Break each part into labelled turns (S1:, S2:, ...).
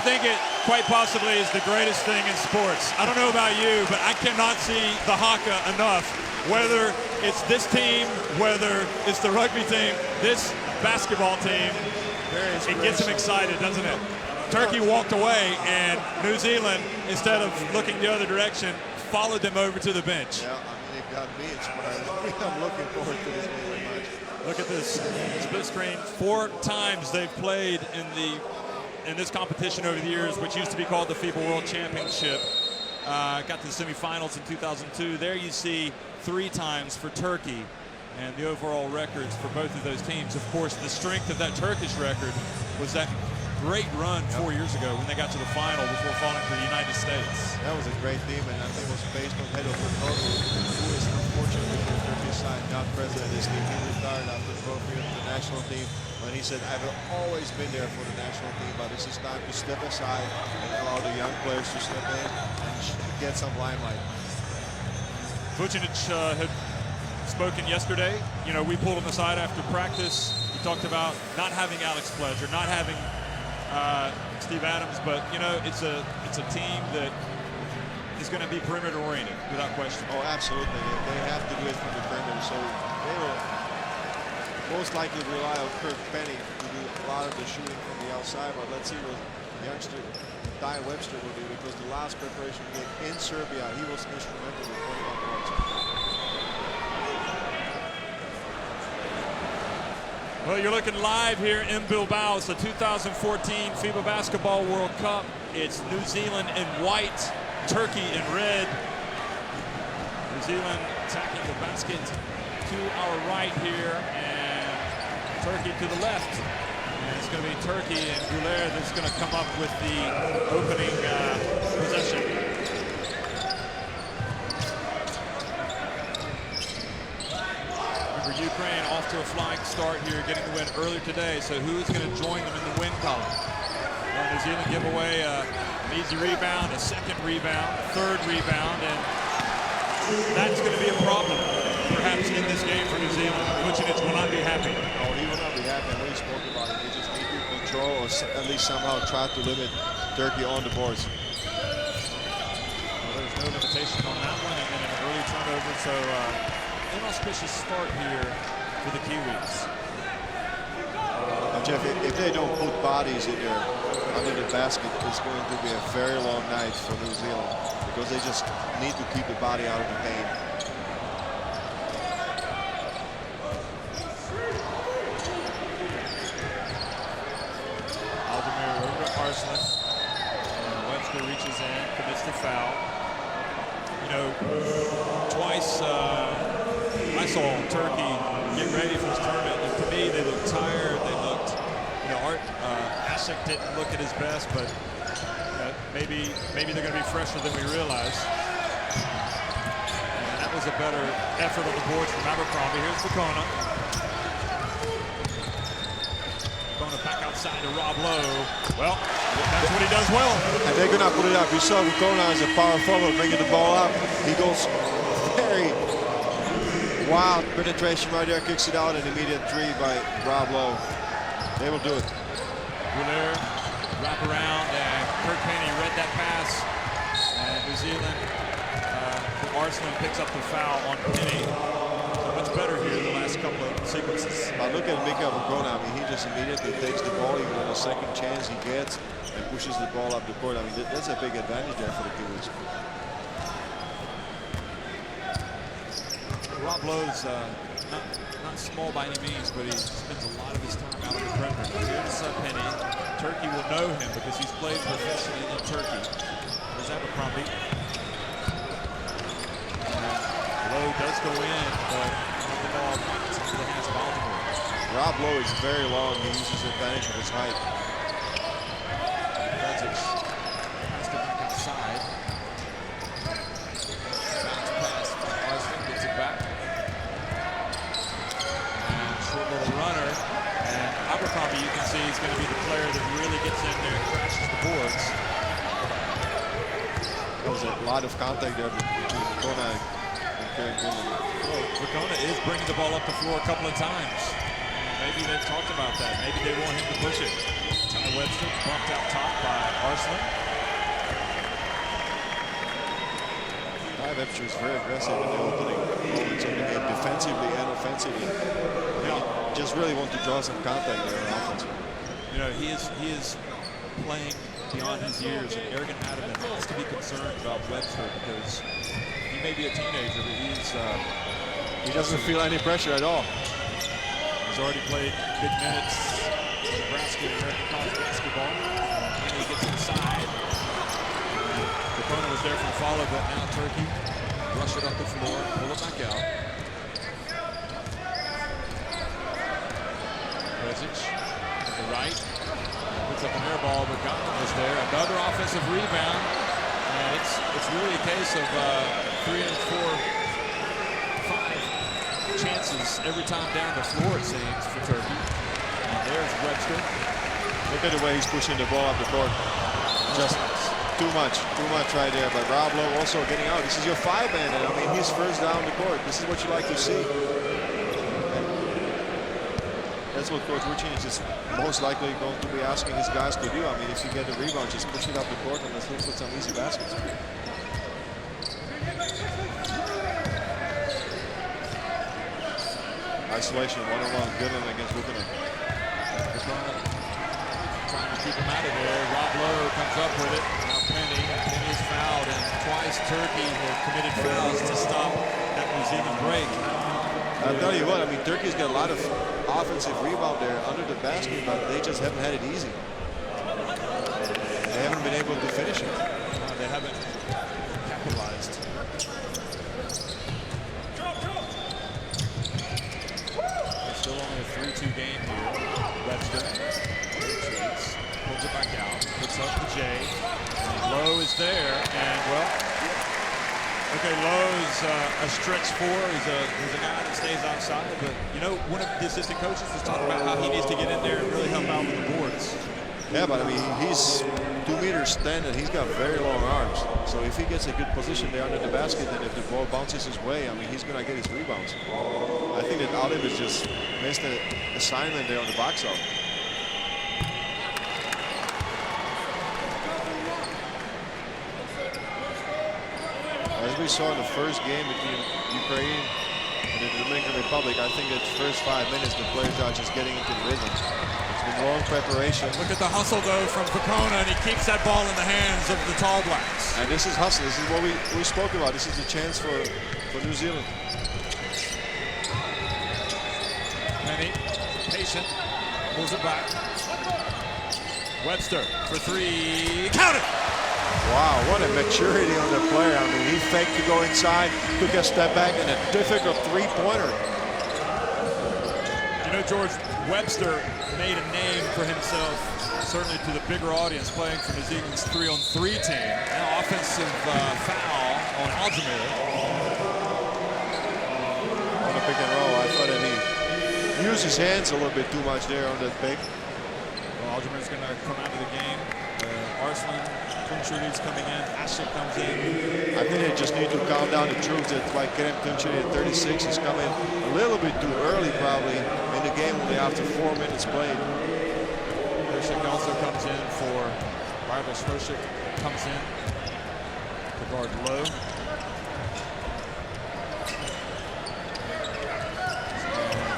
S1: think it quite possibly is the greatest thing in sports. I don't know about you, but I cannot see the haka enough. Whether it's this team, whether it's the rugby team, this basketball team, it gets them excited, doesn't it? Turkey walked away, and New Zealand, instead of looking the other direction, followed them over to the bench.
S2: Yeah, I mean, they've got me inspired. I'm looking forward to this very much.
S1: Look at this split screen. 4 times they've played in this competition over the years, which used to be called the FIBA World Championship. Got to the semifinals in 2002. There you see 3 times for Turkey, and the overall records for both of those teams. Of course, the strength of that Turkish record was that great run 4 years ago when they got to the final before falling to the United States.
S2: That was a great team, and I think it was based on head of who is unfortunately for the Turkish side not present in this team. He retired after 12 years with the national team, and he said, I've always been there for the national team, but this is time to step aside and allow the young players to step in and get some limelight.
S1: Vucinic had spoken yesterday. You know, we pulled him aside after practice. He talked about not having Alex Pledger, not having Steve Adams, but you know, it's a team that is going to be perimeter oriented without question.
S2: Oh, absolutely. They have to do it from the perimeter, so they will most likely rely on Kirk Penny to do a lot of the shooting from the outside. But let's see what youngster Ty Webster will do, because the last preparation game in Serbia, he was instrumental with 21 points.
S1: Well, you're looking live here in Bilbao. It's the 2014 FIBA Basketball World Cup. It's New Zealand in white, Turkey in red. New Zealand attacking the basket to our right here, and Turkey to the left. And it's going to be Turkey and Gouler that's going to come up with the opening possession. Ukraine off to a flying start here, getting the win earlier today. So who's going to join them in the win column? Well, New Zealand give away an easy rebound, a second rebound, third rebound, and that's going to be a problem, perhaps, in this game for New Zealand. Vucinic will not be happy.
S2: No, he will not be happy. We spoke about it. They just need to control, or at least somehow try to limit Turkey on the boards.
S1: Well, there's no limitation on that one, and then an early turnover. So inauspicious start here for the Kiwis.
S2: Jeff, if they don't put bodies in there under the basket, it's going to be a very long night for New Zealand, because they just need to keep the body out of the paint.
S1: Aldemir over to Arslan. Webster reaches in, commits the foul. You know, twice I saw Turkey get ready for this tournament, and to me, they looked tired. They looked, you know, Asik didn't look at his best, but maybe they're going to be fresher than we realize. And that was a better effort on the boards from Abercrombie. Here's Vukona. Vukona back outside to Rob Lowe. Well, that's what he does well.
S2: And they're going to put it up. You saw Vukona as a power forward bringing the ball up. He goes very wild penetration right there, kicks it out, an immediate three by Rob Lowe. They will do it.
S1: Gouler, wrap around, and Kirk Penny read that pass. And New Zealand, Arslan picks up the foul on Penny. So much better here in the last couple of sequences.
S2: Look at Mika Vukona. I mean, he just immediately takes the ball, even on the second chance he gets, and pushes the ball up the court. I mean, that's a big advantage there for the Kiwis.
S1: Rob Lowe's not small by any means, but he spends a lot of his time out on the perimeter. Here's Penny. Turkey will know him because he's played professionally in Turkey. There's Abercrombie. Lowe does go in, but the ball points into the hands of Aldemir.
S2: Rob Lowe is very long. He uses the advantage of his height.
S1: Has to back outside. Bounce pass from Arslan, gets it back. Short little runner, and Abercrombie, you can see, is going to be the player that really gets in there and crashes the boards.
S2: There was a lot of contact there between Vukona and Kerry Goodman.
S1: Well, Vukona is bringing the ball up the floor a couple of times. Maybe they've talked about that. Maybe they want him to push it. Ty Webster, bumped out top by Arslan.
S2: Webster is very aggressive in the opening moments of the game, defensively and offensively.
S1: Yeah.
S2: He just really want to draw some contact there on offense.
S1: You know, he is playing beyond his years, and Ergen Adamant has to be concerned about Webster because he may be a teenager, but
S2: he doesn't feel any pressure at all.
S1: He's already played big minutes in Nebraska American college basketball. And he gets inside. The opponent was there for the follow, but now Turkey rush it up the floor, pull it back out. Brzic to the right. Puts up an air ball, but Gotland was there. Another offensive rebound. And it's really a case of 3 and 4, 5 chances every time down the floor, it seems, for Turkey. And there's Webster.
S2: Look at the way he's pushing the ball up the court. Just too much right there. But Rob Lowe also getting out. This is your 5-man, and I mean, he's first down the court. This is what you like to see. That's what Coach Ruchin is most likely going to be asking his guys to do. I mean, if you get the rebound, just push it up the court and let's look for some easy baskets. Isolation, 1-on-1, Goodland against Buchanan.
S1: Trying to keep him out of there. Rob Lowe comes up with it. Now Penny is fouled, and twice Turkey have committed fouls to stop that New Zealand break.
S2: I'll tell you what, I mean, Turkey's got a lot of offensive rebound there under the basket, but they just haven't had it easy. They haven't been able to finish it.
S1: No, they haven't capitalized. It's still only a 3-2 game here. Webster pulls it back out, puts up the J. And Lowe is there, and well, okay, Lowe's a stretch 4. He's a guy that stays outside, but you know, one of the assistant coaches was talking about how he needs to get in there and really help out with the boards.
S2: Yeah, but I mean, he's 2 meters 10 and he's got very long arms. So if he gets a good position there under the basket, and if the ball bounces his way, I mean, he's gonna get his rebounds. I think that Olive has just missed an assignment there on the box out. As we saw in the first game between Ukraine and the Dominican Republic, I think that first 5 minutes the players are just getting into the rhythm. It's been long preparation.
S1: Look at the hustle though from Fakona, and he keeps that ball in the hands of the Tall Blacks.
S2: And this is hustle. This is what we spoke about. This is the chance for New Zealand.
S1: Penny, patient, pulls it back. Webster for 3, count it!
S2: Wow, what a maturity on the player. I mean, he faked to go inside, took a step back, and a difficult 3-pointer.
S1: You know, George, Webster made a name for himself, certainly to the bigger audience, playing for New Zealand's 3-on-3 team. Now offensive foul on Algemir.
S2: On a pick and roll, I thought that he used his hands a little bit too much there on that pick.
S1: Well, Algemir's going to come out of the game. Arslan, Tunçuri's coming in. Ashik comes in.
S2: I think they just need to calm down the troops. That like Kerem Tunçuri at 36 is coming a little bit too early, probably in the game only after 4 minutes played.
S1: Hershik also comes in for Barbash. Hershik comes in to guard Lowe.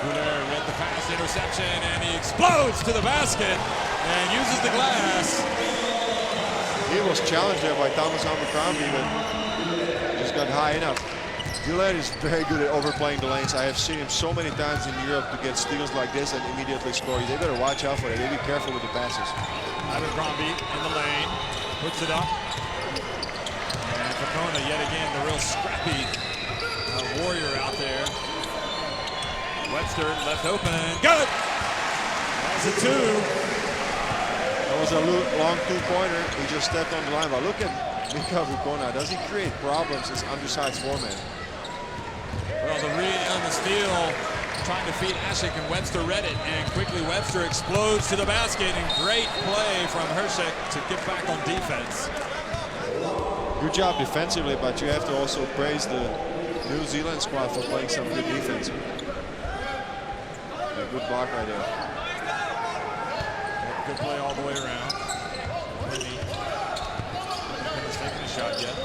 S1: Goulet read the pass, interception, and he explodes to the basket and uses the glass.
S2: He was challenged there by Thomas Abercrombie, but just got high enough. Goulet is very good at overplaying the lanes. I have seen him so many times in Europe to get steals like this and immediately score. They better watch out for it. They be careful with the passes.
S1: Abercrombie in the lane, puts it up. And Fakona yet again, the real scrappy warrior out there. Webster left open, good! That's a 2.
S2: That was a long 2-pointer. He just stepped on the line. But look at Mika Vukona. Does he create problems as undersized 4-man?
S1: Well, the read on the steal, trying to feed Ashik, and Webster read it, and quickly Webster explodes to the basket, and great play from Hershik to get back on defense.
S2: Good job defensively, but you have to also praise the New Zealand squad for playing some good defense. A good block right there.
S1: Good play all the way around. Maybe he's taking a shot yet.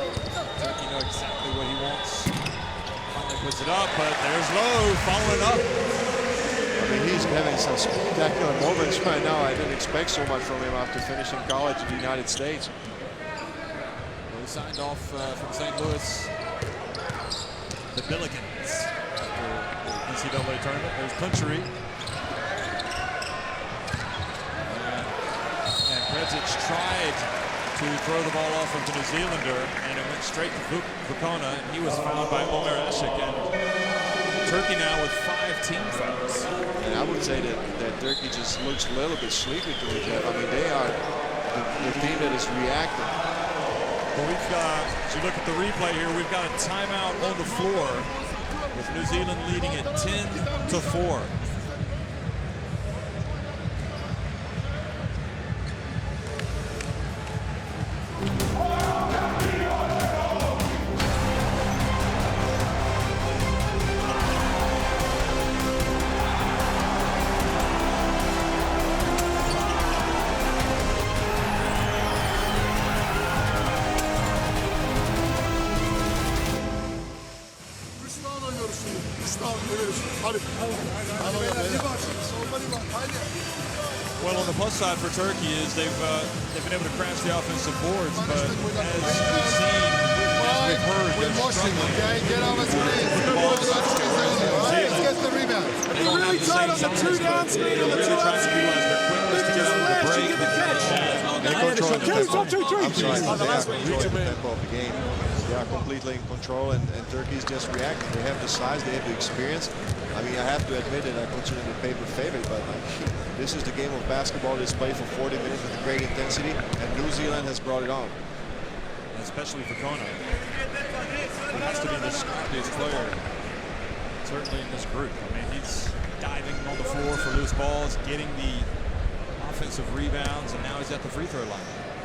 S1: Turkey knows exactly what he wants. Finally puts it up, but there's Lowe following up.
S2: I mean, he's having some spectacular moments right now. I didn't expect so much from him after finishing college in the United States.
S1: Well, he signed off from St. Louis, the Billikens, after the NCAA tournament. There's Country. And Prezic tried to throw the ball off of the New Zealander, and it went straight to Vukona, and he was fouled by Omer Ashik. And Turkey now with 5 team fouls.
S2: And I would say that Turkey just looks a little bit sleepy to each other. I mean, they are the team that is reacting.
S1: Well, we've got, as you look at the replay here, we've got a timeout on the floor with New Zealand leading at 10-4. Well, on the plus side for Turkey is they've been able to crash the offensive boards, but as we've seen, as we've heard, they're struggling.
S3: Get the rebound.
S1: They don't have the same size, but they're really trying to utilize their quickness to get out of the break.
S2: They control the tempo. I'm sorry, they are controlling the tempo of the game. They are completely in control, and Turkey's just reacting. They have the size, they have the experience. I mean, I have to admit it, I consider the paper favorite, but this is the game of basketball that's played for 40 minutes with great intensity, and New Zealand has brought it on.
S1: Especially for Kona. He has to be the scrappiest player, certainly in this group. I mean, he's diving on the floor for loose balls, getting the offensive rebounds, and now he's at the free throw line.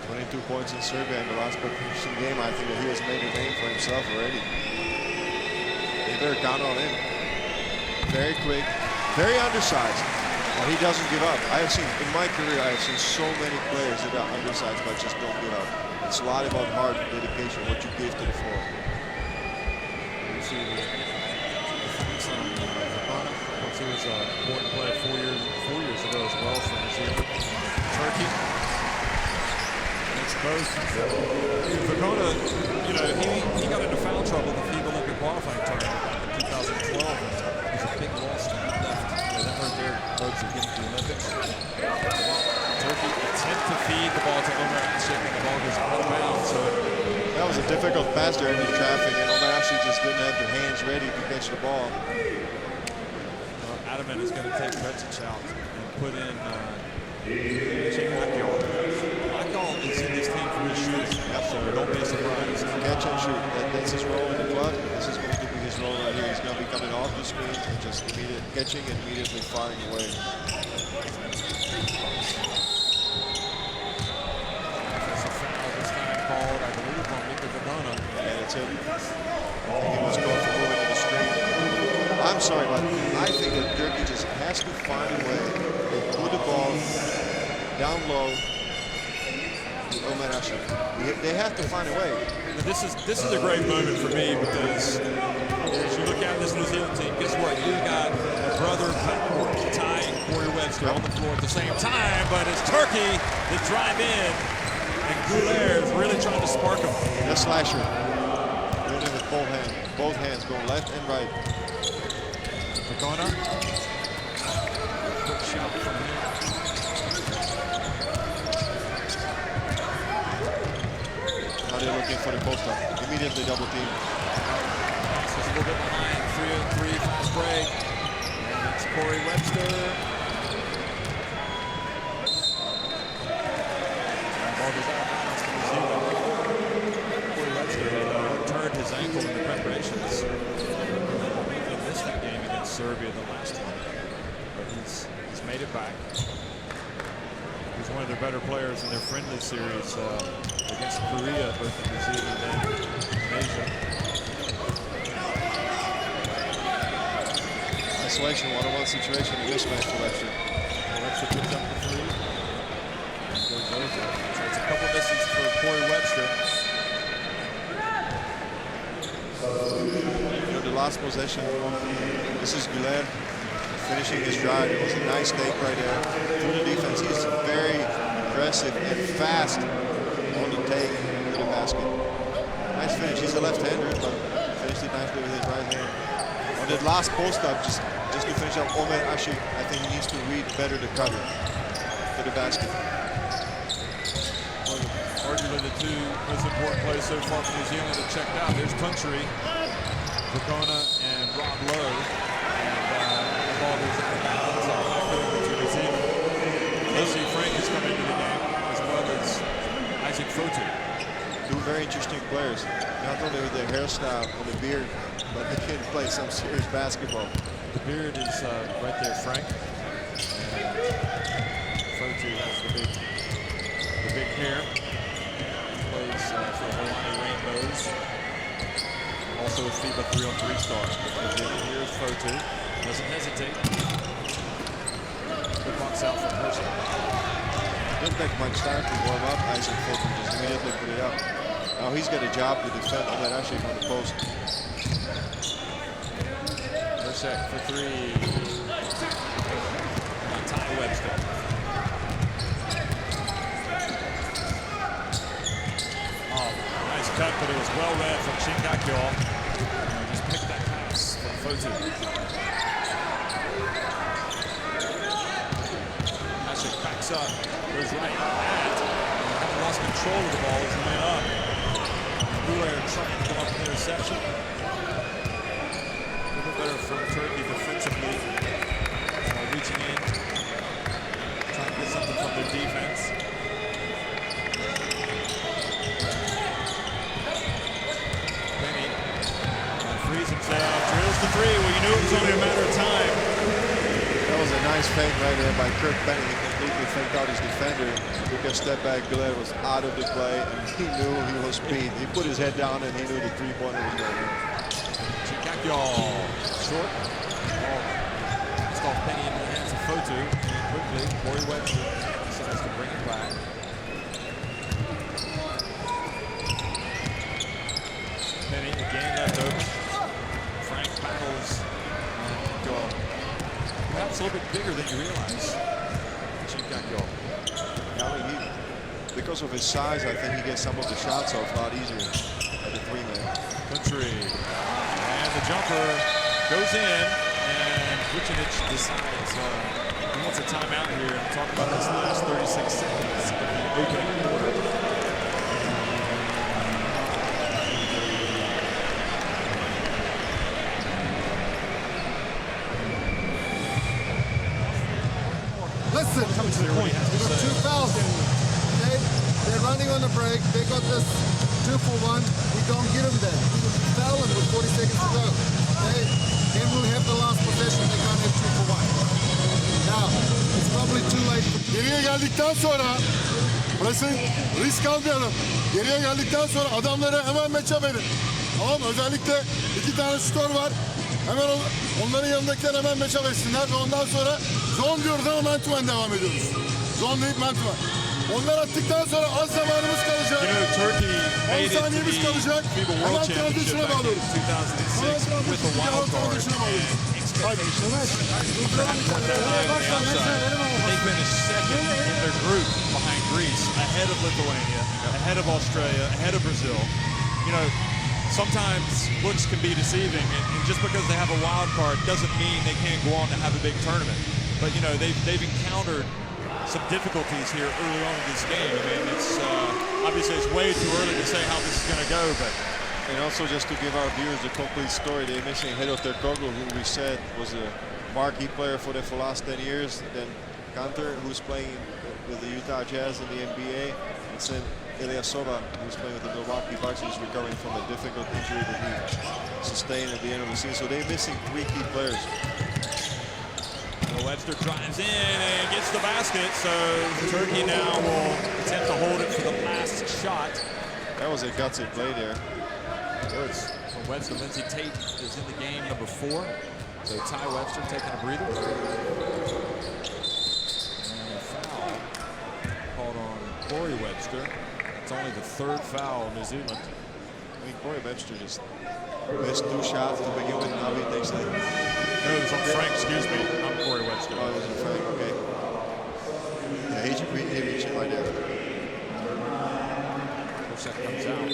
S2: 22 points in Serbia in the last competition game. I think that he has made a name for himself already. They better count on him. Very quick, very undersized, but he doesn't give up. I have seen, in my career, I have seen so many players that are undersized but just don't give up. It's a lot about heart and dedication, what you give to the floor.
S1: You see the defense on Vukona. He was an important player 4 years ago as well for New Zealand. Turkey. It's both. Vukona, you know, he got into foul trouble in the FIBA Olympic qualifying tournament back in 2012. It was a big loss to that left. That hurt their hopes of getting to the Olympics. Turkey attempt to feed the ball to Omer Ashik, and the ball goes out of bounds. So
S2: that was a difficult pass there in the traffic, and Omer Ashik just didn't have the hands ready to catch the ball.
S1: Adaman is going to take Prezic out and put in Akol. Akol is in this team for his shooting, so don't be surprised.
S2: Catch and shoot. That's his role in the club. This is going to be his role right here. He's going to be coming off the screen and just catching and immediately firing away.
S1: Offensive foul this time called, I believe, on Mika Vukona.
S2: And it's him. I think he was going for moving to the screen. I'm sorry, but I think that Turkey just has to find a way to put the ball down low. They have to find a way.
S1: This is a great moment for me because as you look at this New Zealand team, guess what? You got a brother backcourt, Ty and Corey Webster on the floor at the same time, but it's Turkey that drive in, and Goulet is really trying to spark him.
S2: That's Slasher. Doing it with both hands, going left and right.
S1: Vukona. Quick shot from him.
S2: Now they're looking for the post-up. Immediately double team.
S1: This is a little bit behind. 3-on-3, fast break. And it's Corey Webster. And ball goes out of bounds to New Zealand. Corey Webster turned his ankle in the preparations. He missed that game against Serbia the last time. But he's made it back. He's one of their better players in their friendly series against Korea, both in New Zealand and Asia.
S2: Isolation, one-on-one situation, a mismatch for Webster.
S1: Webster picks up the three. So it's a couple misses for Corey Webster.
S2: You know, the last possession, this is Gulen finishing his drive. It was a nice take right there. Through the defense, he's very aggressive and fast on the take to the basket. Nice finish. He's a left-hander, but finished it nicely with his right hand. On that last post-up, just to finish up, Omer Ashik, I think he needs to read better the cutter to the basket.
S1: Well, arguably the two most important players so far for New Zealand have checked out. There's Country, Vakona, and Rob Lowe. And the ball goes out of bounds to New Zealand. Casey Frank is coming into the game, as well as Isaac Fotu.
S2: Two very interesting players. Not only with their hairstyle and the beard, but they can play some serious basketball.
S1: The beard is right there, Frank. And Fotu has the big hair. Plays for Hawaii Rainbows. Also a FIBA 3-on-3 star. Here's Fotu. Doesn't hesitate. Good box out from Person.
S2: Didn't take much time to warm up. Isaac Fulton just immediately put it up. Now he's got a job to defend Omer Ashik on the post.
S1: Set for three. Ty Webster. Oh, nice cut, but it was well read from Shin Kakyo. Just picked that pass from Fotu. Ashik backs up, goes right. And lost control of the ball as he went up. Ruler trying to come up with the interception. Better from Turkey defensively, reaching in, trying to get something from their defense. Penny frees himself, drills the three. Well, you knew it was only a matter of time.
S2: That was a nice fake right there by Kirk Penny. He completely faked out his defender. Took a step back. Gulen was out of the play, and he knew he was speed. He put his head down, and he knew the three-pointer was going in.
S1: Short. It's off Penny into the hands of Fotu. Quickly, Corey Webster decides to bring it back. Penny again left open. Frank battles. Perhaps a little bit bigger than you realize.
S2: Because of his size, I think he gets some of the shots off a lot easier at the three-man.
S1: Country. And the jumper goes in, and Vucinic decides he wants a timeout here and talk about this last 36 seconds of the opening quarter.
S3: Listen, we got 2 fouls. Okay? They're running on the break. They got this 2-for-1. We don't get them that. Foul them with 40 seconds to go. Okay? Then we'll have the last possession. They can't have 2-for-1. Now, it's probably too late.
S4: Geriye geldikten sonra burası risk almayalım. Geriye geldikten sonra adamları hemen match'e verin. Tamam, özellikle 2 tane skor var. Hemen onların yanındakiler hemen match'e versinler ve ondan sonra zone diyoruz ama man to man devam ediyoruz. Zone değil, man to man. Onlar attıktan sonra az zamanımız kalacak. 10 saniyemiz kalacak. Hemen transition'a bağlıyoruz.
S1: With a wild card. They finished second in their group behind Greece, ahead of Lithuania, ahead of Australia, ahead of Brazil. You know, sometimes looks can be deceiving, and just because they have a wild card doesn't mean they can't go on to have a big tournament. But you know, they've encountered some difficulties here early on in this game. I mean, it's obviously it's way too early to say how this is going to go, but.
S2: And also just to give our viewers the complete story, they're missing Hedo Terkoglu, who we said was a marquee player for them for the last 10 years. Then Kanter, who's playing with the Utah Jazz in the NBA. And then Ilyasova, who's playing with the Milwaukee Bucks, who's recovering from a difficult injury that he sustained at the end of the season. So they're missing 3 key players.
S1: Webster drives in and gets the basket, so Turkey now will attempt to hold it for the last shot.
S2: That was a gutsy play there.
S1: From Webster. Lindsey Tate is in the game, number 4. So Ty Webster taking a breather. And a foul called on Corey Webster. It's only the third foul on New Zealand.
S2: I mean, Corey Webster just missed 2 shots to begin with. Now he takes that.
S1: No, it was on Frank, excuse me. I'm Corey Webster.
S2: Oh, it was on Frank, okay. Yeah, he reached right there.
S1: Push that comes out.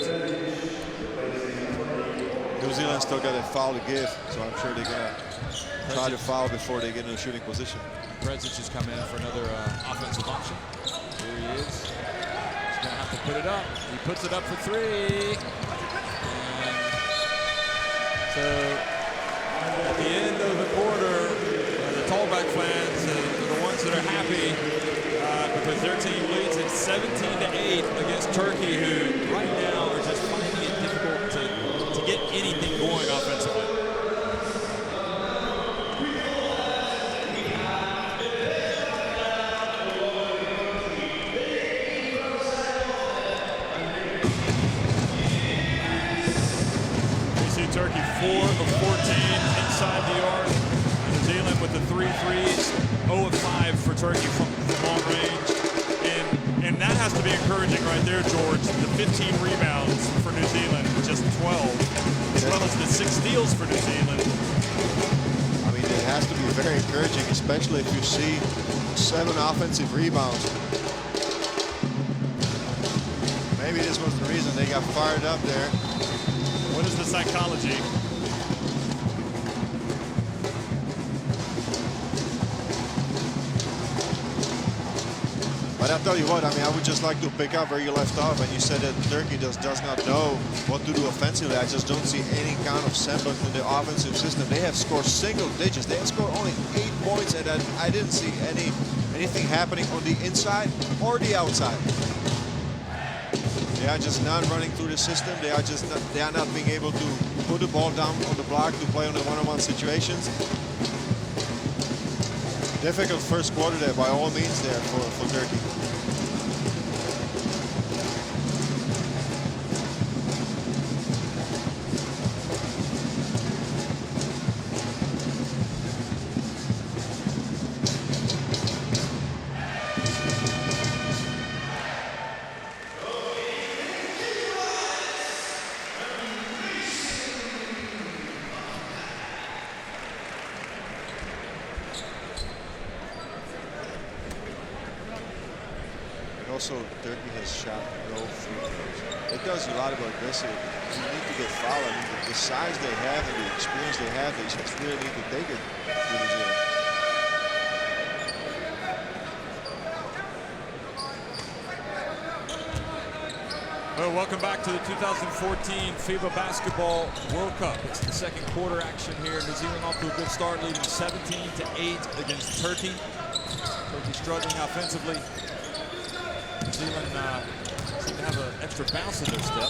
S2: New Zealand still got a foul to give, so I'm sure they're going to try to foul before they get in a shooting position.
S1: Prezic has come in for another offensive option. Here he is. He's going to have to put it up. He puts it up for 3. And so at the end of the quarter, the Tallback fans are the ones that are happy because their team leads at 17-8 against Turkey, who right now are just finding it difficult to get anything going offensively. Turkey 4 of 14 inside the arc. New Zealand with the 3 threes, 0 of 5 for Turkey from long range. And that has to be encouraging right there, George. The 15 rebounds for New Zealand, just 12, as well as the 6 steals for New Zealand.
S2: I mean, it has to be very encouraging, especially if you see 7 offensive rebounds. Maybe this was the reason they got fired up there.
S1: What is the psychology?
S2: But I'll tell you what, I mean, I would just like to pick up where you left off, and you said that Turkey does not know what to do offensively. I just don't see any kind of semblance in the offensive system. They have scored single digits. They have scored only 8 points, and I didn't see anything happening on the inside or the outside. They are just not running through the system. They are not being able to put the ball down on the block to play on the one-on-one situations. Difficult first quarter there by all means there for Turkey. Also, Turkey has shot no free throws. It tells you a lot about aggressive. You need to get fouled. I mean, the size they have and the experience they have, they just really need to take it to New Zealand.
S1: Well, welcome back to the 2014 FIBA Basketball World Cup. It's the second quarter action here. New Zealand off to a good start, leading 17-8 against Turkey. Turkey struggling offensively. New Zealand seem to have an extra bounce in their step.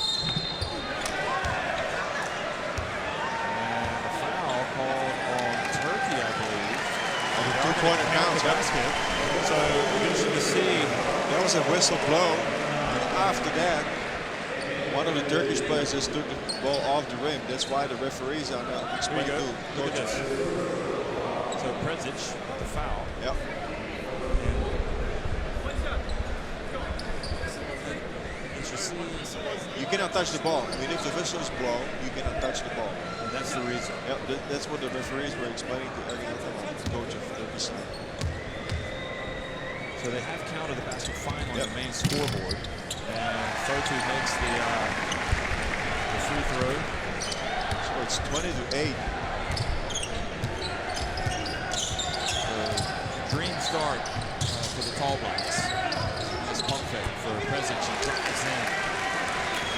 S1: And a foul called on Turkey, I believe.
S2: And the 2-pointer counts.
S1: Basket. So interesting to see.
S2: That was a whistle blow. And after that, one of the Turkish players just took the ball off the rim. That's why the referees are now explaining to coaches.
S1: So Prezic with the foul.
S2: Yep. You cannot touch the ball. I mean, if the whistle is blown, you cannot touch the ball.
S1: And that's the reason.
S2: Yep, that's what the referees were explaining to every coach of the side.
S1: So they have counted the basket final on the main scoreboard. And Fotu makes the free throw.
S2: So it's 20-8.
S1: Dream start for the Tall Blacks. Nice pump fake for Prezic. He drives in.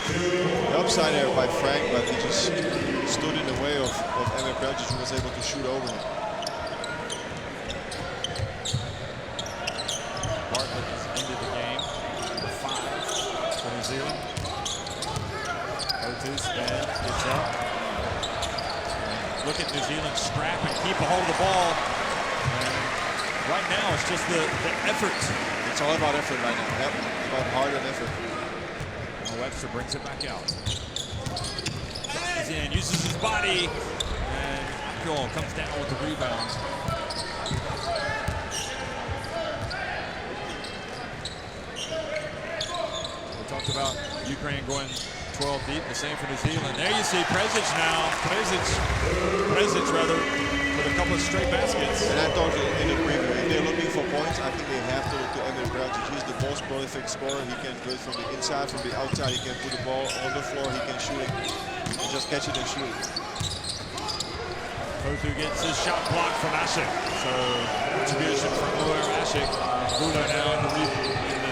S2: The upside there by Frank, but he just stood in the way of Emre Prezic, who was able to shoot over him.
S1: Bartlett has ended the game. Number 5 for New Zealand. Fotu spin, gets up. And look at New Zealand scrap and keep a hold of the ball. And right now, it's just the effort.
S2: It's all about effort right now. Yep, about hard and effort.
S1: Webster brings it back out. Drives in, uses his body, and Akil comes down with the rebound. talked about Ukraine going 12 deep, the same for New Zealand. There you see Prezic now. Prezic rather, with a couple of straight baskets.
S2: And I told you in the preview, if they're looking for points, I think they have to look to Emir Prezic. He's the most prolific scorer. He can do it from the inside, from the outside. He can put the ball on the floor. He can shoot it. He can just catch it and shoot it.
S1: Fotu gets his shot blocked from Ashik. So contribution from Uler Ashik. Uler now in the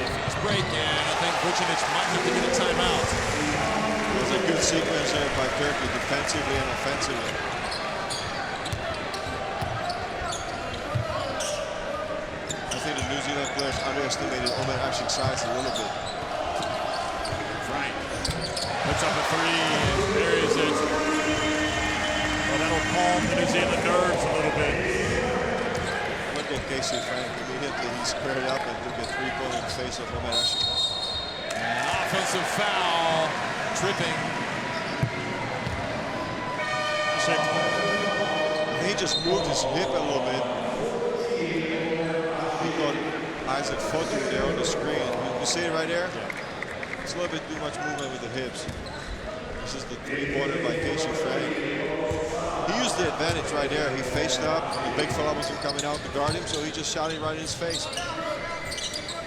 S1: fast break, and I think Vucinic might have to get a timeout.
S2: It was a good sequence there by Turkey, defensively and offensively. I think the New Zealand players underestimated Omer Ashik's size a little bit.
S1: Frank puts up a three, and there is it. Well, that'll calm the New Zealand nerves a little bit.
S2: Look at Casey Frank. Immediately he squared it up and took a three-pointer in the face of Omer Ashik.
S1: An offensive foul, tripping. Ashik.
S2: He just moved his hip a little bit. He got Isaac Fotu there on the screen. You see it right there?
S1: Yeah.
S2: It's a little bit too much movement with the hips. This is the three-pointer by Casey Frank. He used the advantage right there. He faced up. The big fella wasn't coming out to guard him, so he just shot it right in his face.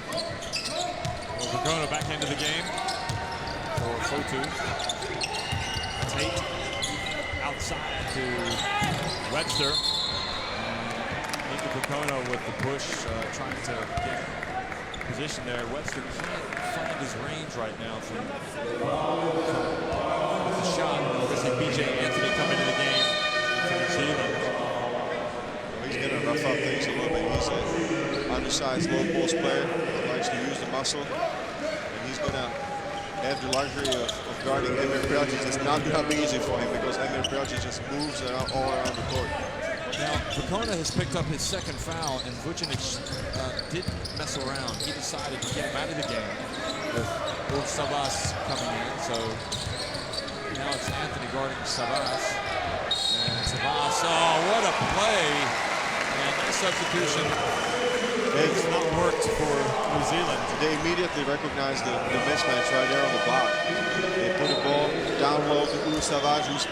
S1: Well, Vukona back into the game for Fotu. Tate outside to Webster. Nico Vukona with the push, trying to get position there. Webster can't find his range right now from the shot. We're seeing BJ Anthony come into the game for New Zealand.
S2: He's going to rough up things a little bit. He's an undersized low post player. He likes to use the muscle. And he's going to have the luxury of guarding Emir Prezic. It's not going to be easy for him because Emir Prezic just moves around, all around the court.
S1: Now, Vukona has picked up his second foul, and Vucinic didn't mess around. He decided to get him out of the game with Ulf Savas coming in. So now it's Anthony guarding Savas. And Savas, oh, what a play. And that substitution has not worked for New Zealand.
S2: They immediately recognized the mismatch right there on the block. They put the ball down low to Ulf Savas, who's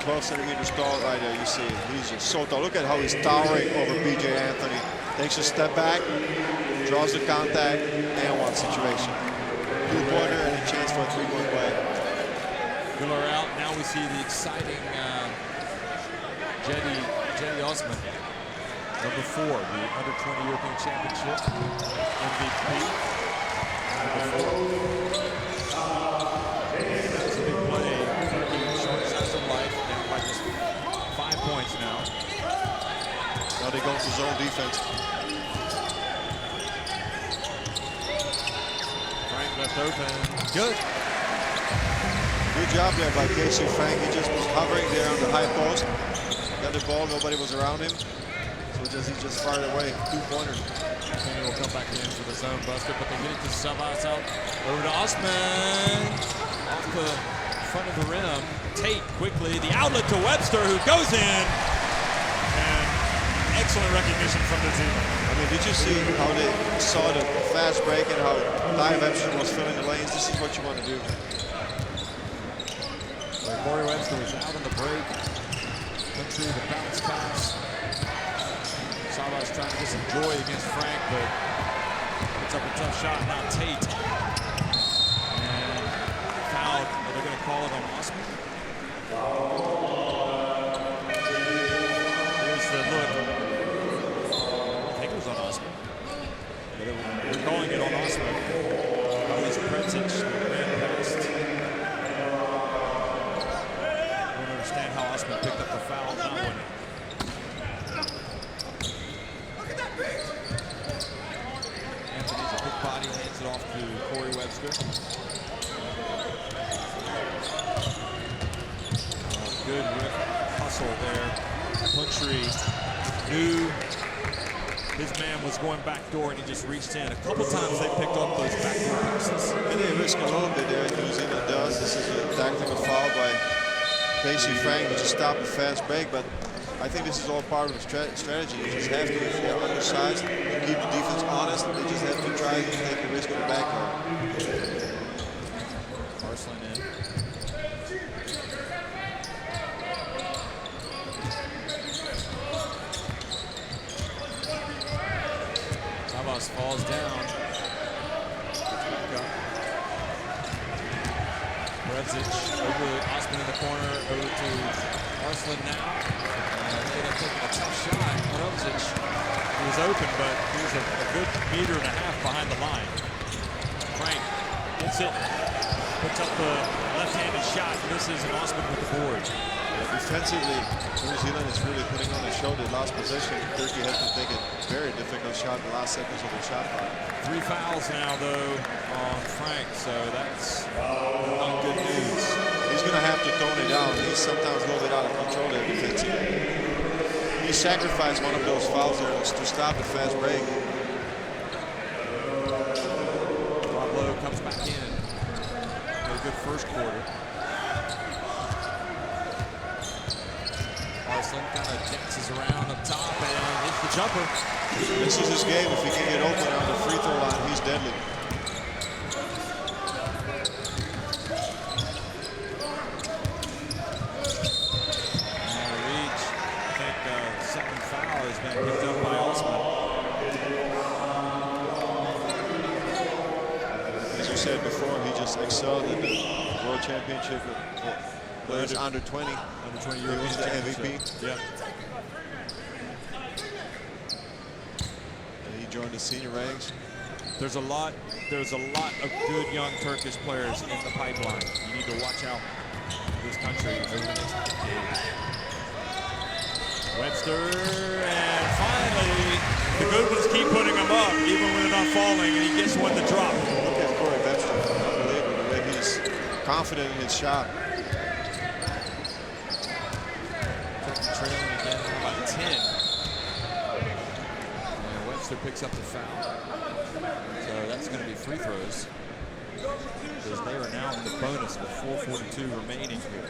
S2: 12 centimeters tall right there. You see it. He's just so tall. Look at how he's towering over BJ Anthony. Takes a step back, draws the contact, and one situation. Two-pointer and a chance for a three-point play.
S1: Miller out. Now we see the exciting Jetty Osman, number 4, the Under-20 European Championship MVP. Number 4. That was a big play. Showing signs of life. Down by just 5 points now.
S2: Now they go to zone defense.
S1: Frank left open. Good.
S2: Good job there by Casey Frank. He just was hovering there on the high post. Got the ball, nobody was around him. So he just fired away. Two-pointer.
S1: Anthony will come back in for the zone buster, but they get it to Savas out. Over to Osman. Off the front of the rim. Tate quickly. The outlet to Webster, who goes in. And excellent recognition from New Zealand.
S2: I mean, did you see how they saw the fast break and how Ty Webster was filling the lanes? This is what you want to do.
S1: So Corey Webster was out on the break. Went through the bounce pass. Savas trying to get some joy against Frank, but puts up a tough shot. Now Tate. And fouled. Are they going to call it on Osman? Here's the look. I think it was on Osman. But they're calling it on Osman. That was Prezic ran past. I don't understand how Osman picked up the foul, not winning. Anthony's a big body, hands it off to Corey Webster. Good hustle there. Puntry knew his man was going back door and he just reached in. A couple times they picked up those backdoor passes.
S2: And they risk a little bit there. New Zealand does. This is a tactical foul by Casey Frank to stop the fast break, but I think this is all part of the strategy. You just have to, if they're undersized, keep the defense honest. They just have to try to take the risk of the backdoor.
S1: Over to Arslan now. Ended up taking a tough shot. Rozic, he was open, but he was a good meter and a half behind the line. Frank gets it, puts up the left-handed shot, misses, and Osman with the board.
S2: Defensively, New Zealand is really putting on a show. The last possession, Turkey has to take a very difficult shot in the last seconds of the shot clock.
S1: 3 fouls now, though, on Frank, so that's not good news.
S2: He's going to have to tone it down. He's sometimes a little bit out of control there defensively. He sacrificed one of those fouls to stop a fast break.
S1: Pablo comes back in. Had a good first quarter. Arslan kind of dances around up top and hits the jumper.
S2: This is his game. If he can get open on the free throw line, he's deadly.
S1: Reach. I think second foul has been picked up by Osman.
S2: As you said before, he just excelled in the World Championship for players under 20.
S1: Under 20
S2: He
S1: European
S2: was the
S1: Championship.
S2: MVP.
S1: Yeah.
S2: And he joined the senior ranks.
S1: There's a lot of good young Turkish players in the pipeline. You need to watch out for this country over the next decade. Webster, and finally, the good ones keep putting them up, even when they're not falling, and he gets one to drop.
S2: Look at Corey Webster. Unbelievable the way he's confident in his shot.
S1: Trailing again by 10. And Webster picks up the foul. So that's going to be free throws. Because they are now in the bonus with 4:42 remaining here.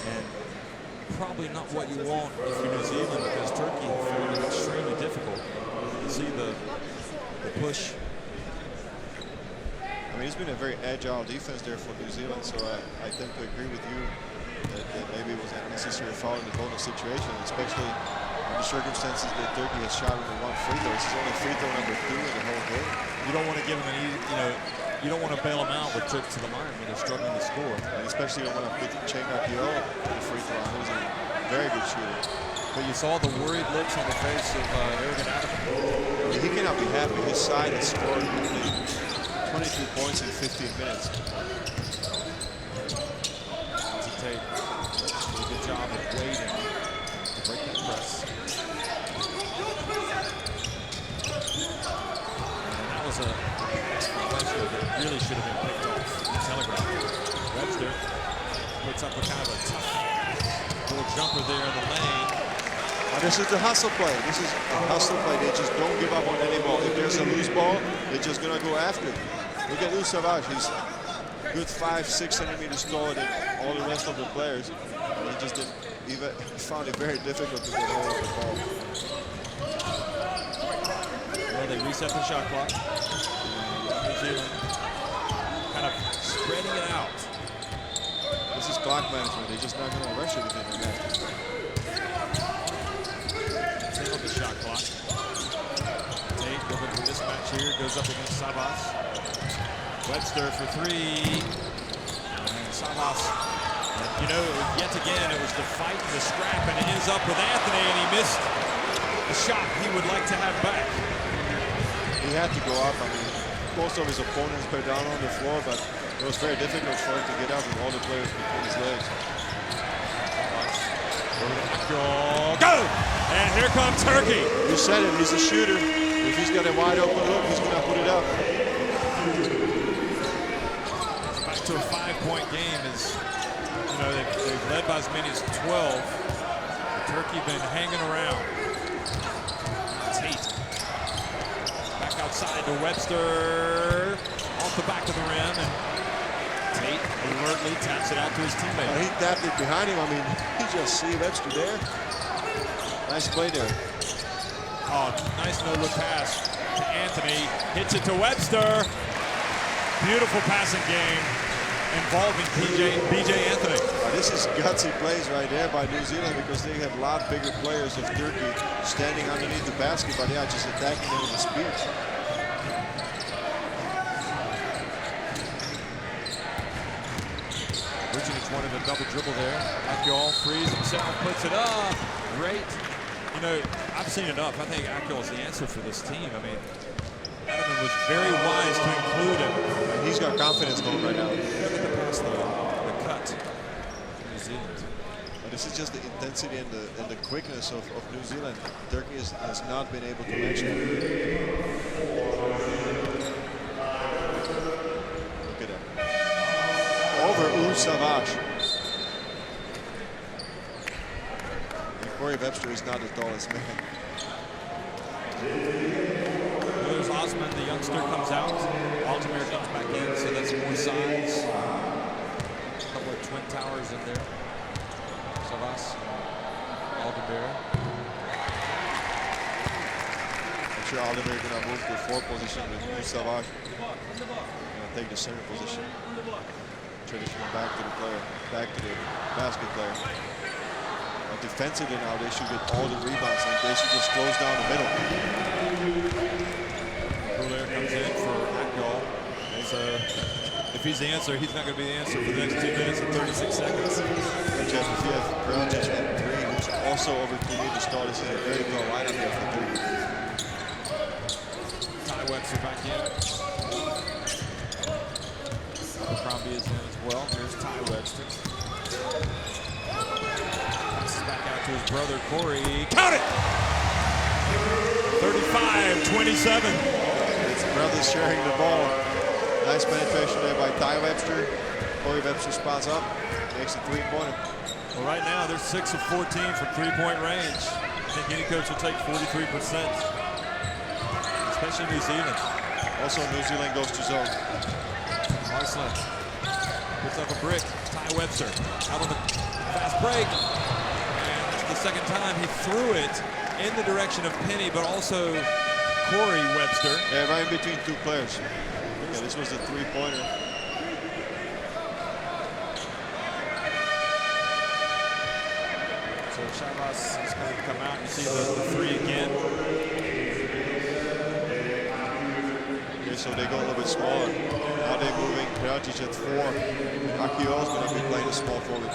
S1: And probably not what you want if you're New Zealand, because Turkey found it extremely difficult. You see the push.
S2: I mean, it's been a very agile defense there for New Zealand, so I tend to agree with you that maybe it was unnecessary foul in the bonus situation, especially in the circumstances that Turkey has shot only one free throw. This is only free throw number 2 in the whole game.
S1: You don't want to give them an easy, you don't want to bail them out with trips to the line when they're struggling to score.
S2: And especially when I put Chenga Kyo in the free throw. He was a very good shooter.
S1: But you saw the worried looks on the face of Ergen Adams.
S2: He cannot be happy. His side has scored only 23 points in 15 minutes.
S1: Tate did a good job of waiting to break that press. And that was a Webster that really should have been picked off in the telegraph. Webster puts up a kind of a tough little jumper there in the lane.
S2: This is the hustle play. This is a hustle play. They just don't give up on any ball. If there's a loose ball, they're just going to go after it. Look at Lou Savage. He's good 5-6 centimeters taller than all the rest of the players. And he just didn't even found it very difficult to get hold of the ball.
S1: Well, they reset the shot clock. New Zealand kind of spreading it out.
S2: This is clock management. They're just not going to rush anything like that.
S1: Single the shot clock. Tate looking for this match here. Goes up against Savas. Webster for 3. And Savas, you know, yet again, it was the fight and the scrap, and it ends up with Anthony, and he missed a shot he would like to have back.
S2: He had to go up. I mean, most of his opponents were down on the floor, but it was very difficult for him to get up with all the players between his legs.
S1: Go! And here comes Turkey.
S2: You said it, he's a shooter. If he's got a wide open look, he's going to put it up.
S1: Back to a 5-point game as, you know, they've led by as many as 12. But Turkey been hanging around. Tate. Back outside to Webster. Off the back of the rim. And Tate alertly taps it out to his teammate.
S2: He tapped it behind him. I mean, you just see Webster there. Nice play there.
S1: Oh, nice no-look pass to Anthony. Hits it to Webster. Beautiful passing game involving BJ Anthony.
S2: This is gutsy plays right there by New Zealand because they have a lot bigger players of Turkey standing underneath the basket, but they are just attacking them with the speed.
S1: Virginia's wanted a double dribble there. Akyol frees himself, puts it up. Great. You know, I've seen enough. I think Akyol is the answer for this team. I mean, Adamman was very wise to include him.
S2: He's got confidence going right now.
S1: Look at the pass, the cut. New Zealand.
S2: But this is just the intensity and the quickness of New Zealand. Turkey has not been able to match it. Look at that. Over Savage. Corey Webster is not the tallest man.
S1: There's Osman, the youngster, comes out. Altamir comes back in, so that's more size. A couple of twin towers in there. Savas, Altamir.
S2: I'm sure Altamir gonna move to the 4 position with Savage. Gonna take the center position. Traditional back to the player, back to the basket player. Defensively now, they should get all the rebounds and they should just close down the middle.
S1: Ruler comes in for Akyol. If he's the answer, he's not going to be the answer for the next 2 minutes and 36 seconds.
S2: And Jeff, if you have Breljic and Green, who's also over 2 meters tall, this is a very good lineup here for Turkey.
S1: Ty Webster back in. Abercrombie is in as well. Here's Ty Webster. Back out to his brother Corey. Count it! 35-27.
S2: It's brothers sharing the ball. Nice penetration there by Ty Webster. Corey Webster spots up, makes a 3-pointer.
S1: Well, right now they're 6 of 14 from 3-point range. I think any coach will take 43%, especially New Zealand.
S2: Also, New Zealand goes to zone.
S1: Arslan puts up a brick. Ty Webster out on the fast break. The second time he threw it in the direction of Penny, but also Corey Webster.
S2: Yeah, right in between 2 players. Yeah, this was the 3-pointer.
S1: So Shavas is going to come out. You see the 3 again.
S2: Okay, so they go a little bit smaller. Now they're moving Breljic at 4. Akyol is going to be playing a small forward.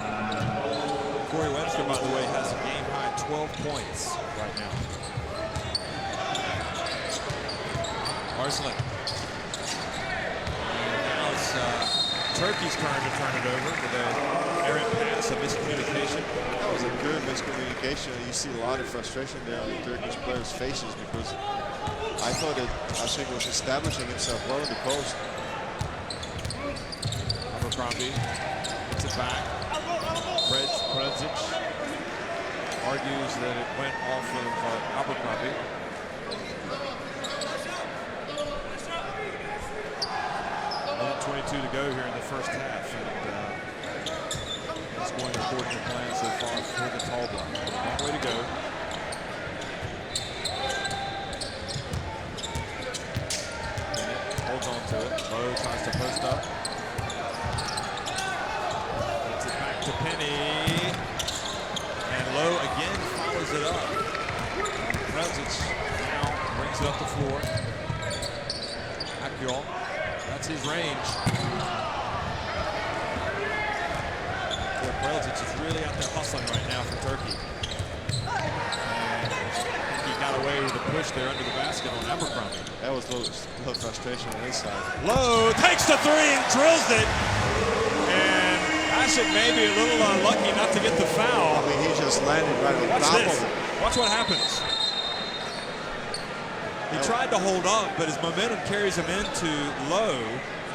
S1: Corey Webster, by the way, has a game-high 12 points right now. Arslan. Now it's Turkey's turn to turn it over with an errant pass, a miscommunication.
S2: That was a good miscommunication. You see a lot of frustration there on the Turkish players' faces because I thought that Ashik was establishing himself well in the post.
S1: Abercrombie puts it back. Predzic argues that it went off of Abercrombie. Only 22 to go here in the first half, and it's going according to plan so far for the tall block. Long way to go. Holds on to it. Lowe tries to post up. To Penny, and Lowe again follows it up. Predzic now brings it up the floor. Akyol, that's his range. Predzic is really out there hustling right now for Turkey. And he got away with a push there under the basket on Abercrombie.
S2: That was a little frustration on his side.
S1: Lowe takes the 3 and drills it. Ashik may be a little unlucky not to get the foul.
S2: I mean, he just landed right on top of it.
S1: Watch what happens. He tried to hold up, but his momentum carries him into Lowe,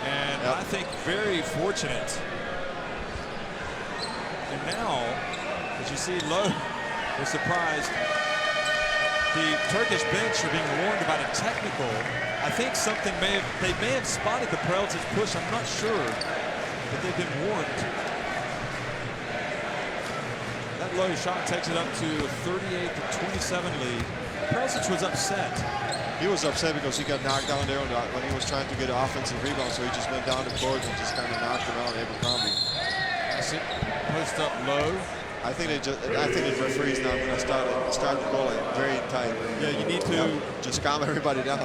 S1: and I think very fortunate. And now, as you see, Lowe is surprised. The Turkish bench are being warned about a technical. I think something they may have spotted the Predzic push. I'm not sure, but they've been warned. That Lowe shot takes it up to a 38-27 lead. Predzic was upset.
S2: He was upset because he got knocked down there when he was trying to get an offensive rebound, so he just went down the court and just kind of knocked him out, Abercrombie.
S1: Post up Lowe.
S2: I think the referees now going to start the ball like very tight.
S1: Yeah, you need to
S2: just calm everybody down.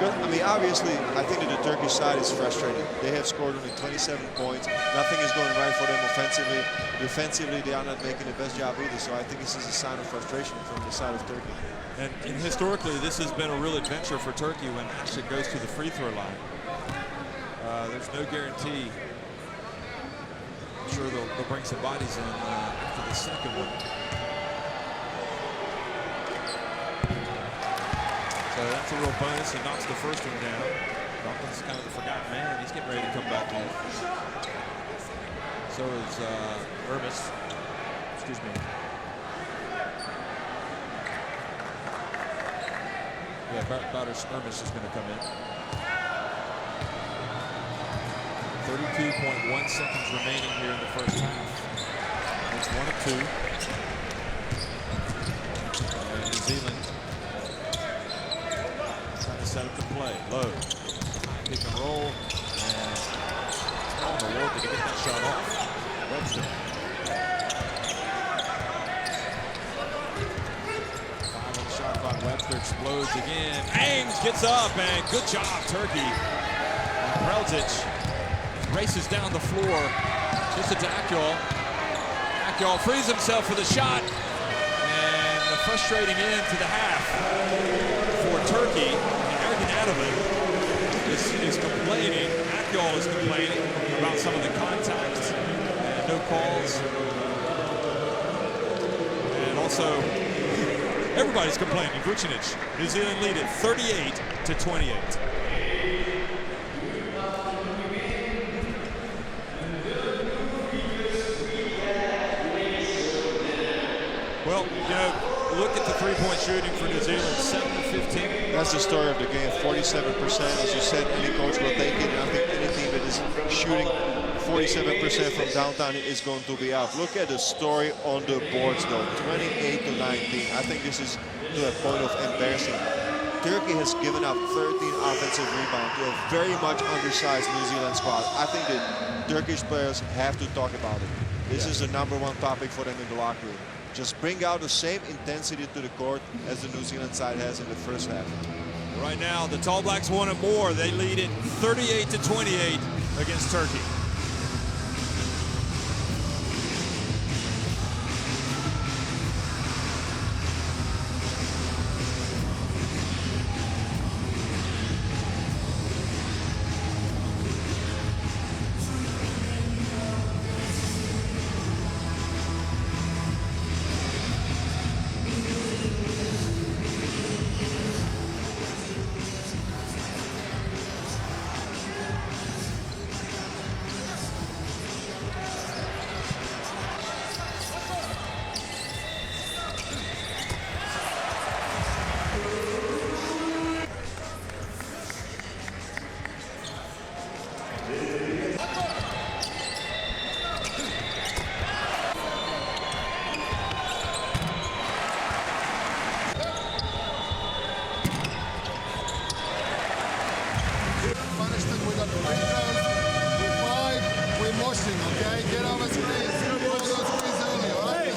S2: Because, I mean, obviously, I think that the Turkish side is frustrated. They have scored only 27 points. Nothing is going right for them offensively. Defensively, they are not making the best job either. So I think this is a sign of frustration from the side of Turkey.
S1: And historically, this has been a real adventure for Turkey when Asha goes to the free throw line. There's no guarantee. I'm sure they'll bring some bodies in after the second one. So that's a real bonus. He knocks the first one down. Duncan's kind of the forgotten man. He's getting ready to come back in. So is Ermis. Excuse me. Yeah, Ermis is going to come in. 32.1 seconds remaining here in the first half. It's 1 of 2. And New Zealand trying to set up the play. Low. Pick and roll. And how in the world did he get that shot off? Webster. 5 on the shot clock. Webster explodes again. Ames gets up, and good job, Turkey. Prelzic races down the floor. Just to Akyol. Akyol frees himself for the shot. And the frustrating end to the half for Turkey. Erkin Ataman is complaining. Akyol is complaining about some of the contacts and no calls. And also, everybody's complaining. Vucinic. New Zealand lead it 38-28. Well, you know, look at the three-point shooting for New Zealand, 7-15.
S2: That's the story of the game, 47%. As you said, any coach will take it. I think any team that is shooting 47% from downtown is going to be out. Look at the story on the boards, though, 28-19. I think this is to a point of embarrassing. Turkey has given up 13 offensive rebounds to a very much undersized New Zealand squad. I think the Turkish players have to talk about it. This is the #1 topic for them in the locker room. Just bring out the same intensity to the court as the New Zealand side has in the first half.
S1: Right now, the Tall Blacks want it more. They lead it 38-28 against Turkey.
S3: Okay, get on the screens. Go to those screens early, all right?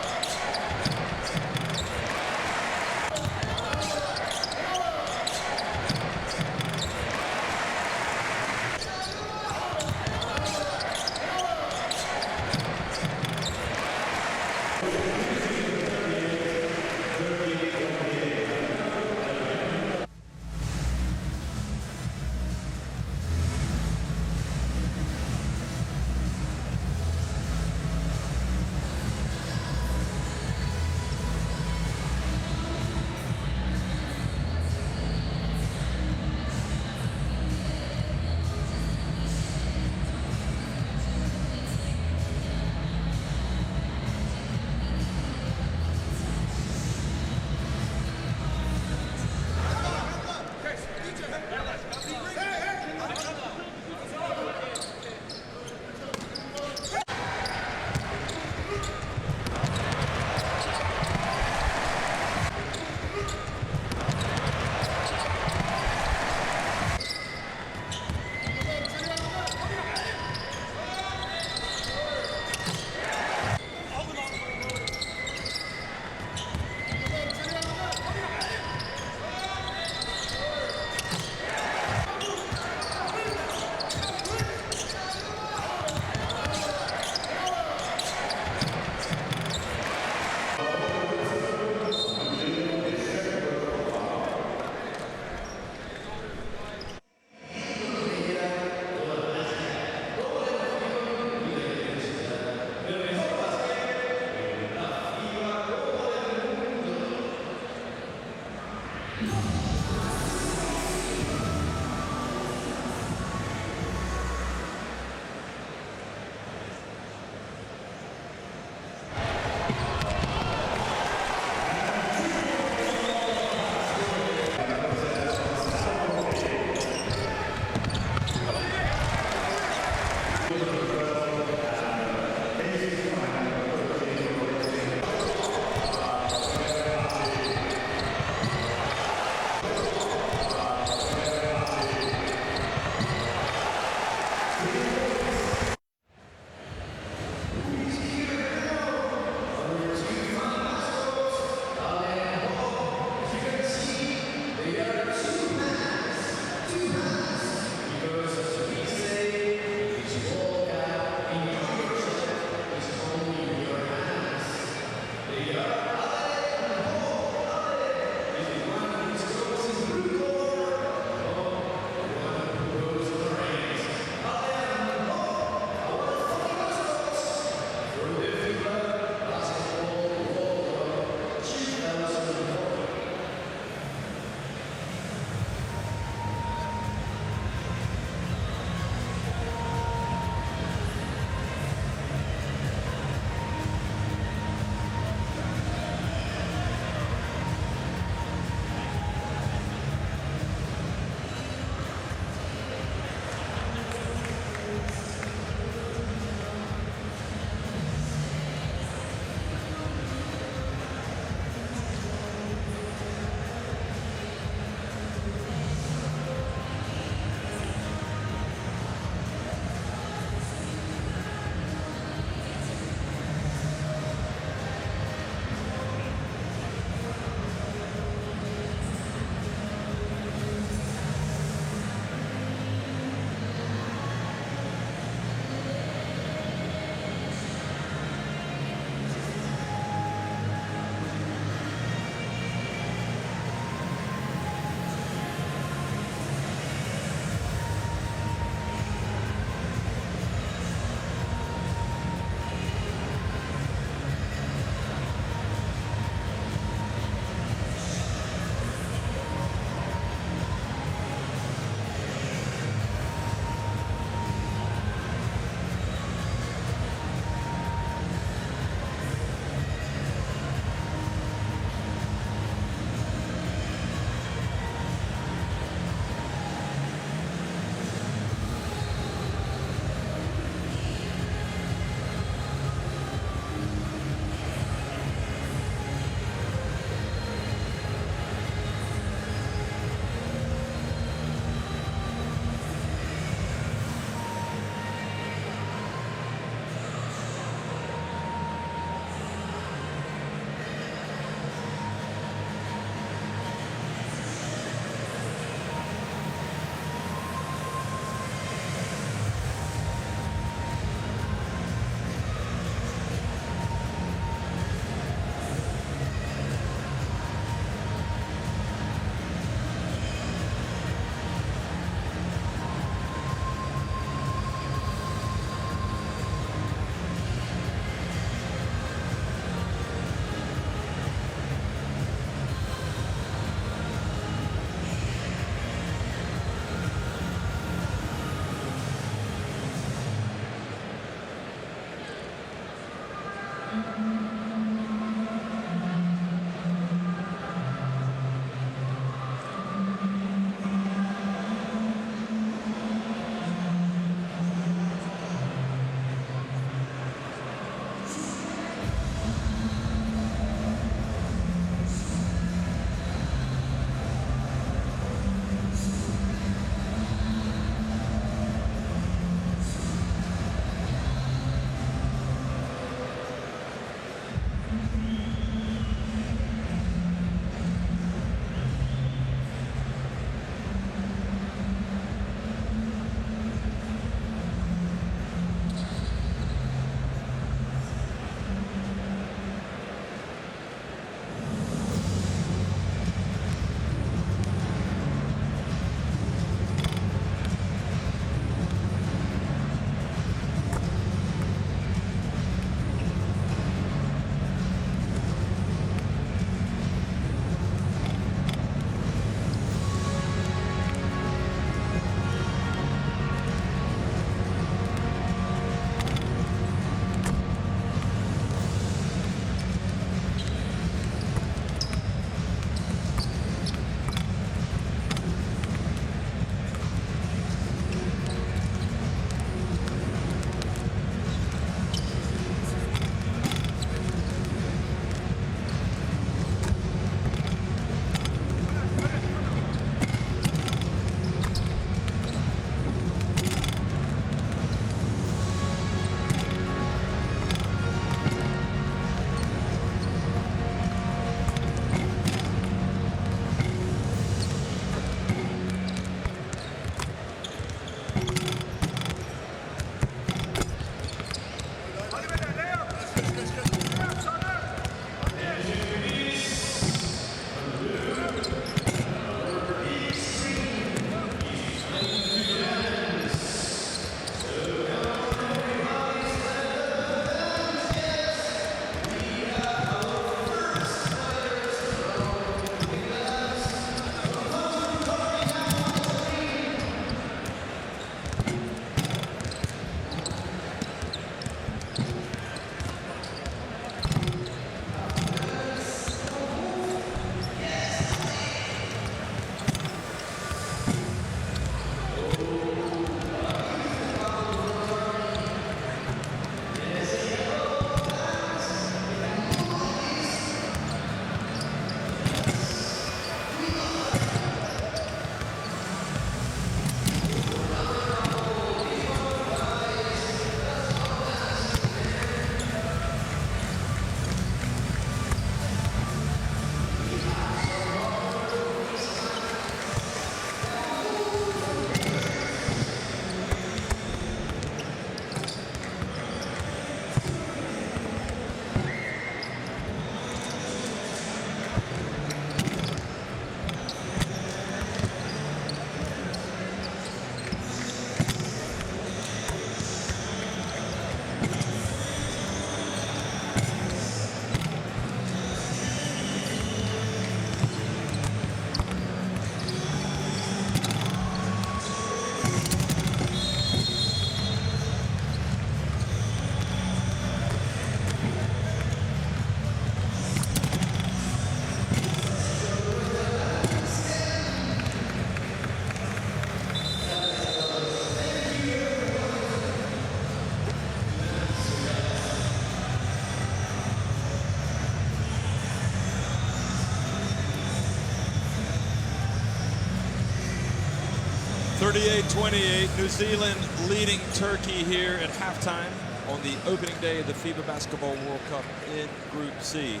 S1: 38-28, New Zealand leading Turkey here at halftime on the opening day of the FIBA Basketball World Cup in Group C.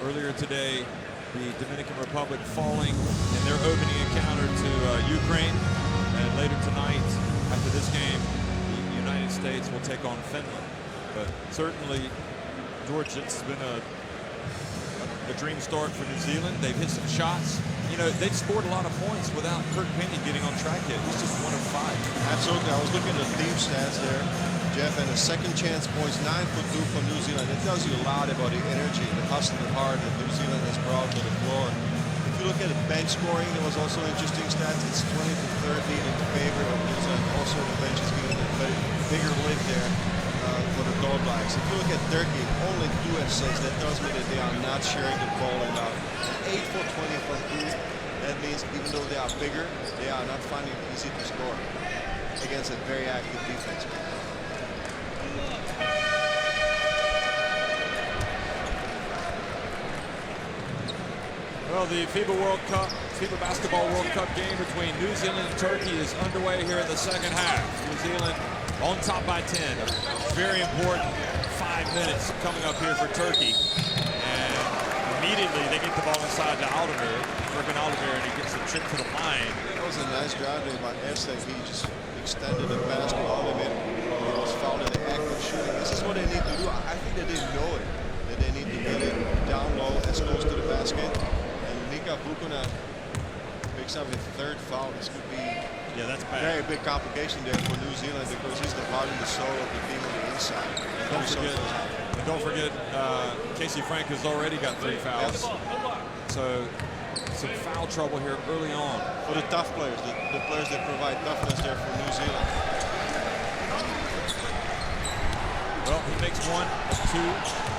S1: Earlier today, the Dominican Republic falling in their opening encounter to Ukraine. And later tonight, after this game, the United States will take on Finland. But certainly, George, it's been a dream start for New Zealand. They've hit some shots. You know, they've scored a lot of points without Kurt Penny getting on track yet. He's just 1 of 5.
S2: Absolutely. I was looking at the team stats there, Jeff, and the second chance points, 9 for 2 for New Zealand. It tells you a lot about the energy, the hustle and heart that New Zealand has brought to the floor. If you look at the bench scoring, there was also interesting stats. It's 20-13 in favor of New Zealand. Also, the bench is giving a bigger lift there for the roadblocks. If you look at Turkey, only 2 assists. That tells me that they are not sharing the ball enough. 8 for 20 from 2. That means even though they are bigger, they are not finding it easy to score against a very active defense.
S1: Well, the FIBA Basketball World Cup game between New Zealand and Turkey is underway here in the second half. New Zealand on top by 10. A very important 5 minutes coming up here for Turkey. And immediately they get the ball inside to Aldemir, and he gets a trip to the line.
S2: That was a nice drive there by Erste. He just extended the pass to Aldemir. He was fouled in the act of shooting. This is what they need to do. I think that they know it, that they need to get it down low as close to the basket. Bukuna picks up a 3rd foul. This could be
S1: that's bad.
S2: Very big complication there for New Zealand because he's the heart and the soul of the team on the inside.
S1: And don't forget, Casey Frank has already got 3 fouls. So some foul trouble here early on.
S2: For the tough players, the players that provide toughness there for New Zealand.
S1: Well, he makes 1, 2.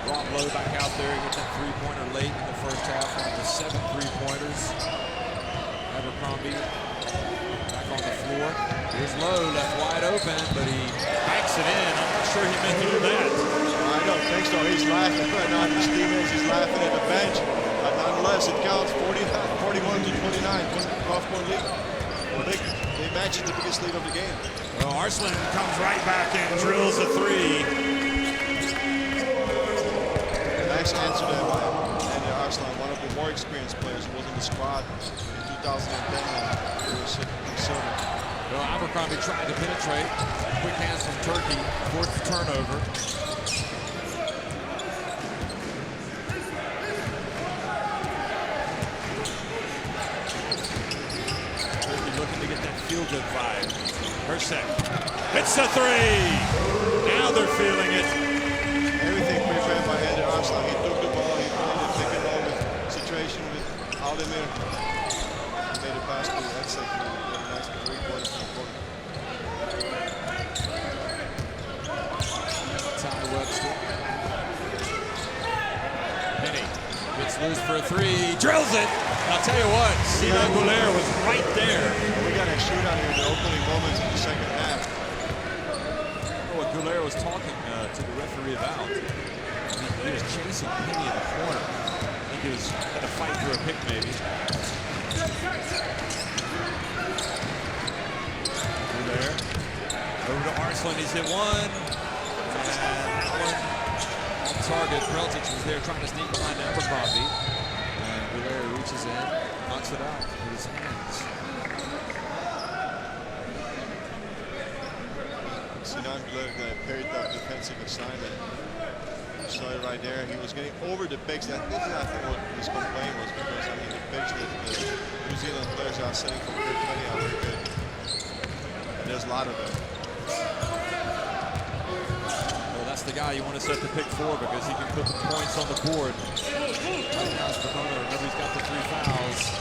S1: Rob Lowe back out there, hit that 3-pointer late in the first half, one of the 7 3-pointers. Abercrombie back on the floor. Here's Lowe, left wide open, but he banks it in. I'm not sure he meant to do that.
S2: I don't think so. He's laughing right now at his teammates. He's laughing at the bench. But nonetheless, it counts 41 to 29, 12-point lead. Well, they match it the biggest lead of the game.
S1: Well, Arslan comes right back in, drills a 3.
S2: Nice answer there by Andy Arslan, one of the more experienced players who was in the squad in 2010 when he was serving.
S1: Well, Abercrombie tried to penetrate. Quick hands from Turkey, forced the turnover. Turkey looking to get that feel-good vibe. Hersek hits the 3. Now they're feeling it.
S2: Everything prepared by Andy Arslan. He took the ball, he played the pick and roll with situation with Aldemir. He made a pass to Erste who got a nice 3-pointer from the corner.
S1: Ty Webster. Penny gets loose for a 3, drills it. I'll tell you what, Sina Gouler was right there.
S2: We got a shootout here in the opening moments of the second half.
S1: What Gouler was talking to the referee about. He was chasing Penny in the corner. I think he was going to fight through a pick maybe. Gouler over to Arslan. He's hit 1. And that one on target. Preltic was there trying to sneak behind Abercrombie. And Gouler reaches in, knocks it out with his hands.
S2: Sinan Gouler got a very tough defensive assignment. You saw it right there. He was getting over the picks. This is, I think, what his complaint was because, I mean, the picks that the New Zealand players are setting from 20 are very good. And there's a lot of them.
S1: Well, that's the guy you want to set the pick for because he can put the points on the board. Right now, Spagona, remember, he's got the 3 fouls.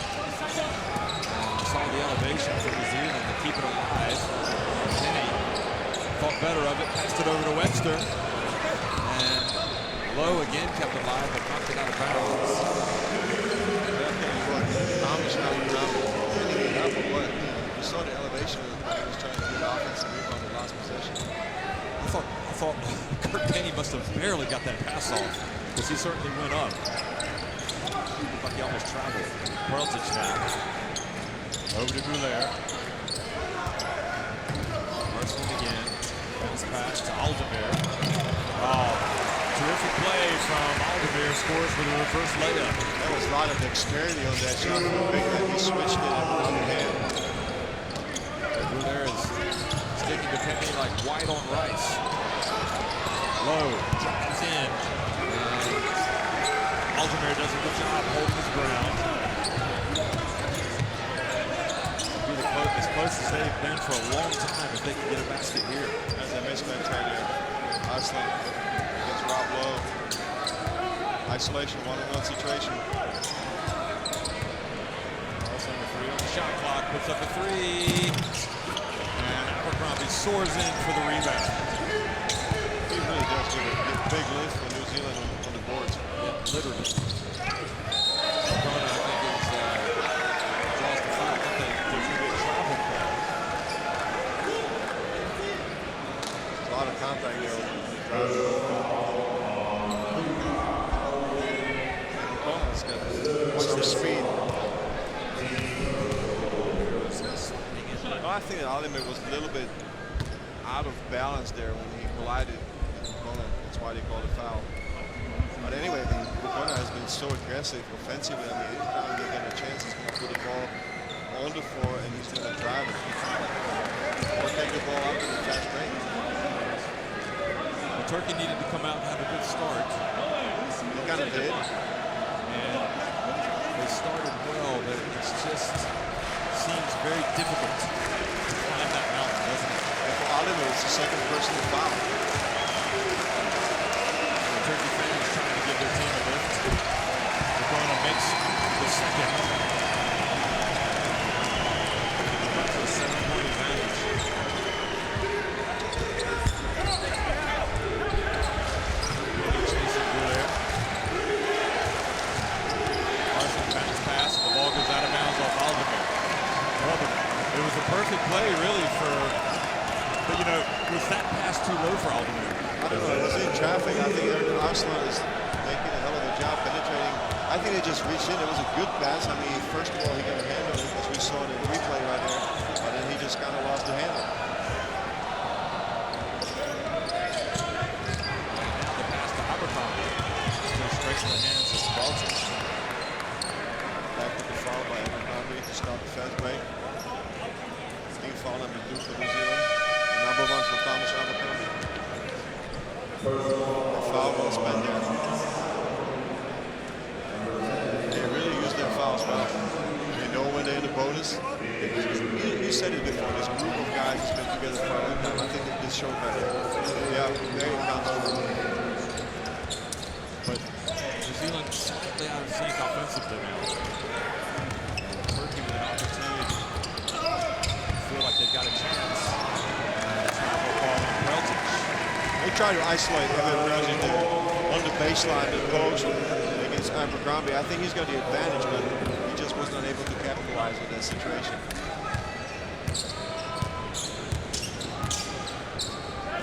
S1: And saw the elevation for New Zealand to keep it alive. Penny thought better of it, passed it over to Webster. And Lowe again kept it alive, but knocked it out of bounds.
S2: You saw the elevation of the play. He was trying to get offensive rebound the last possession.
S1: I thought Kurt Penny must have barely got that pass off because he certainly went up. Looked like he almost traveled. Preltic now. Over to Gouler. Arslan again. Bounce pass to Aldemir. Oh, terrific play from Aldemir. Scores with a reverse layup.
S2: There was a lot of dexterity on that shot. He switched it with one hand.
S1: Gouler is sticking to Penny like white on rice. Lowe drives in. Aldemir does a good job holding his ground. Be as close as they've been for a long time if they can get a basket here.
S2: That's a mismatch right there. Arslan against Rob Lowe. Isolation, 1-on-1 situation.
S1: Arslan with 3 on the shot clock, puts up a 3. And Abercrombie soars in for the rebound.
S2: He really does get a big lift for New Zealand on the boards.
S1: Yeah, literally. O'Connor, I think, is draws the foul. I think there should be a travel call.
S2: There's a lot of contact there. O'Connor's got some speed. I think that Oliver was a little bit out of balance there when he collided with O'Connor. That's why they called a foul. But anyway, O'Connor has been so aggressive offensively. I mean, anytime they get a chance, he's going to put the ball on the floor and he's going to drive it. Or take the ball out to the fast break.
S1: Well, Turkey needed to come out and have a good start.
S2: He kind of did.
S1: And they started well, but it just seems very difficult to climb that mountain, doesn't it?
S2: And for Oliver, it's the second person to foul.
S1: The Turkey fans trying to give their team a lift. O'Connor makes the second. That's a 7-point advantage. Chasing Goulet. Larson bounce pass. The ball goes out of bounds off Alderman. It was a perfect play, really, but you know, was that pass too low for Alderman?
S2: I don't know, it was in traffic. I think Arsenal is making a hell of a job penetrating. I think they just reached in. It was a good pass. I mean, first of all, he got a handle it, as we saw in the replay right there, but then he just kind of lost the handle.
S1: Now the pass to Abercrombie. Still straight in the hands of Baltic.
S2: Back to the foul by Abercrombie to start the fast break. Team foul number 2 for New Zealand. And number 1 for Thomas Abercrombie. The foul well spent there. They really use their fouls well. They know when they're in the bonus. You said it before, this group of guys has been together for a long time. I think this showed that they are very comfortable.
S1: But New Zealand slightly out of sync offensively now. Turkey with an opportunity. Feel like they've got a chance. Travel ball on Reltic.
S2: They try to isolate Evan Rosen there on the baseline, the post against Abercrombie. I think he's got the advantage, but he just was not able to capitalize on that situation.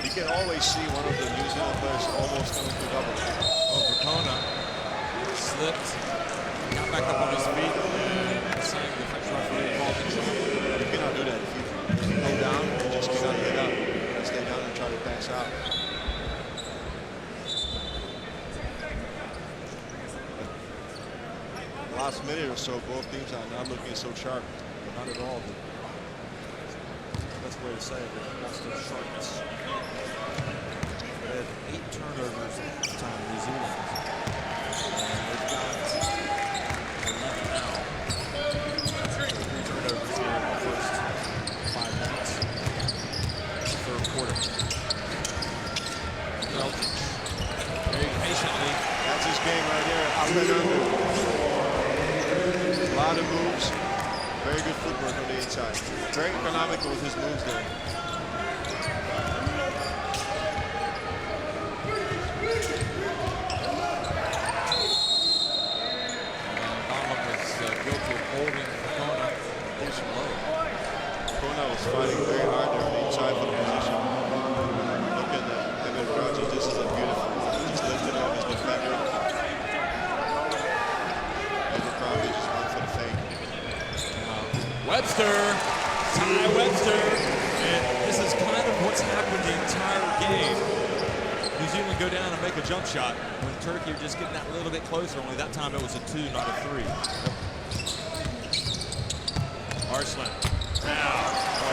S2: You can always see one of the New Zealand players almost coming to double.
S1: Oh, O'Connor slipped, got back up on his feet, and saying the French referee called the shot.
S2: You cannot do that. If you go down, you just cannot get up. You gotta stay down and try to pass out. Last minute or so, both teams are not looking so sharp.
S1: Not at all. But that's the way to say it. They lost their sharpness. They had 8 turnovers at halftime, New Zealand. And they've got 11 now. 3 turnovers here in the first 5 minutes. Third quarter. Reltic very patiently.
S2: That's his game right there. Up and under. A lot of moves. Very good footwork on the inside. Very economical with his moves there.
S1: Donald was guilty of holding O'Connor too low.
S2: O'Connor was fighting very hard there on the inside for the position. Look at that. Evan Roger, this is a beautiful. Just lifted up his defender. Abercrombie just went for the fake.
S1: Webster, Ty Webster, and this is kind of what's happened the entire game. New Zealand go down and make a jump shot when Turkey are just getting that little bit closer, only that time it was a 2, not a 3. Arslan. Now,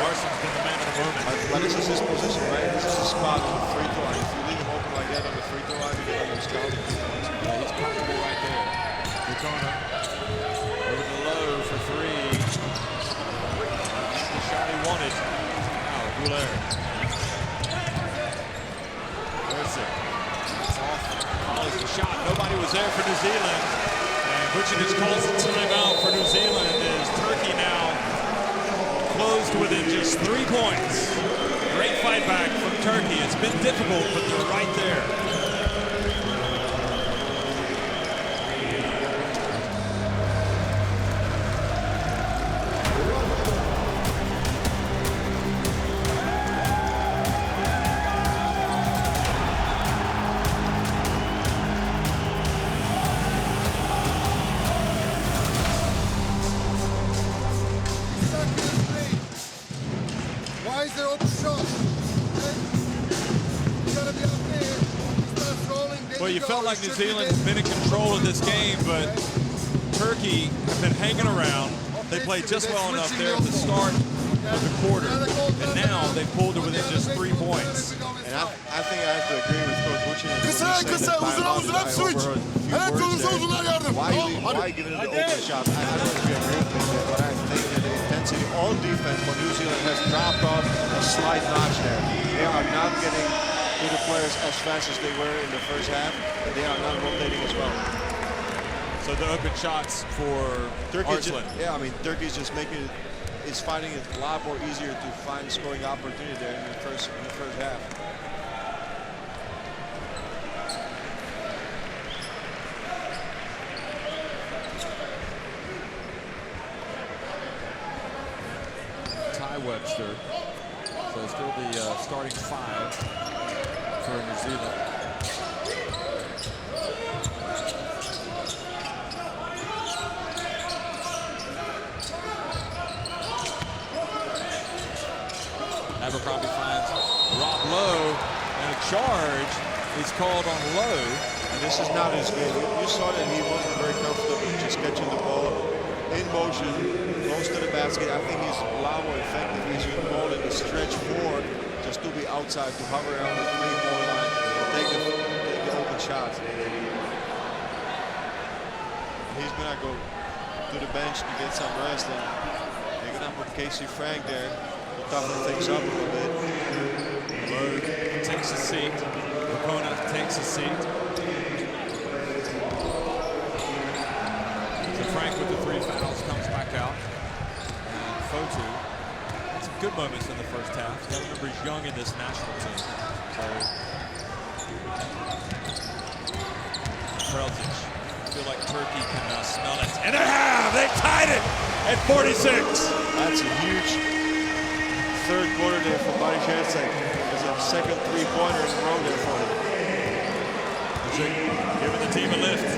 S1: Arslan's been the man of the moment.
S2: But this is his position, right? This is his spot on the free throw line. If you leave him open like that on the free throw line, you get almost counted.
S1: Yeah, he's comfortable right there. O'Connor over the low for 3. The shot he wanted. Now, Goulet. There's it. It's off. Follows the shot. Nobody was there for New Zealand. And Vucevic calls a timeout for New Zealand as Turkey now closed within just 3 points. Great Turkey. It's been difficult, but they're right there.
S3: Why is there open shot? Okay? You gotta be up there. He starts rolling, there
S1: Well, you
S3: go.
S1: felt like
S3: He
S1: New
S3: should be
S1: Zealand's
S3: there.
S1: been in control of this game, but Turkey have been hanging around. They played just well enough there at the start of the quarter, and now they've pulled it within just 3 points.
S2: And I think I have to agree with Coach Vucic.
S4: Kısa, uzun hep switch. Evet, uzun yardım.
S2: Why giving it the open shot? I don't know if you agree with me, but I think that the intensity on defense for New Zealand has dropped off a slight notch there. They are not getting to the players as fast as they were in the first half, and they are not rotating as well.
S1: So the open shots for Arslan.
S2: Yeah, I mean, Turkey's just making it, it's finding it a lot more easier to find scoring opportunity there in the first half.
S1: Ty Webster. So still the starting 5 for New Zealand. Abercrombie finds Rob Lowe, and a charge is called on Lowe.
S2: And this is not his game. You saw that he wasn't very comfortable just catching the ball in motion, close to the basket. I think he's a lot more effective using the ball in the stretch forward, just to be outside, to hover around the 3-point line, and take the open shots. He's gonna go to the bench to get some rest, and they're gonna put Casey Frank there to toughen things up a little bit.
S1: Lowe takes a seat. Rapona takes a seat. So Frank with the 3 fouls comes back out. And Fotu had some good moments in the first half. You gotta remember he's young in this national team. So Prelzic. I feel like Turkey can smell it. And they have! They tied it at 46.
S2: That's a huge third quarter there for Bonnie Jansek. It's a second 3-pointer in a row there for him.
S1: Giving the team a lift.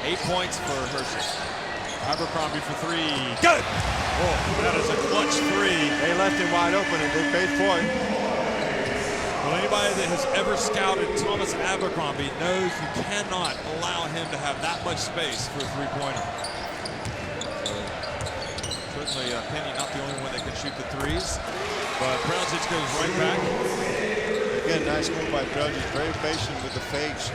S1: 8 points for Hershey. Abercrombie for 3. Good! Oh, that is a clutch 3.
S2: They left him wide open and they paid for it.
S1: Well, anybody that has ever scouted Thomas Abercrombie knows you cannot allow him to have that much space for a 3-pointer. Certainly Penny not the only one that can shoot the 3s, but Prelzic goes right back.
S2: Again, nice move by Prelzic, very patient with the fakes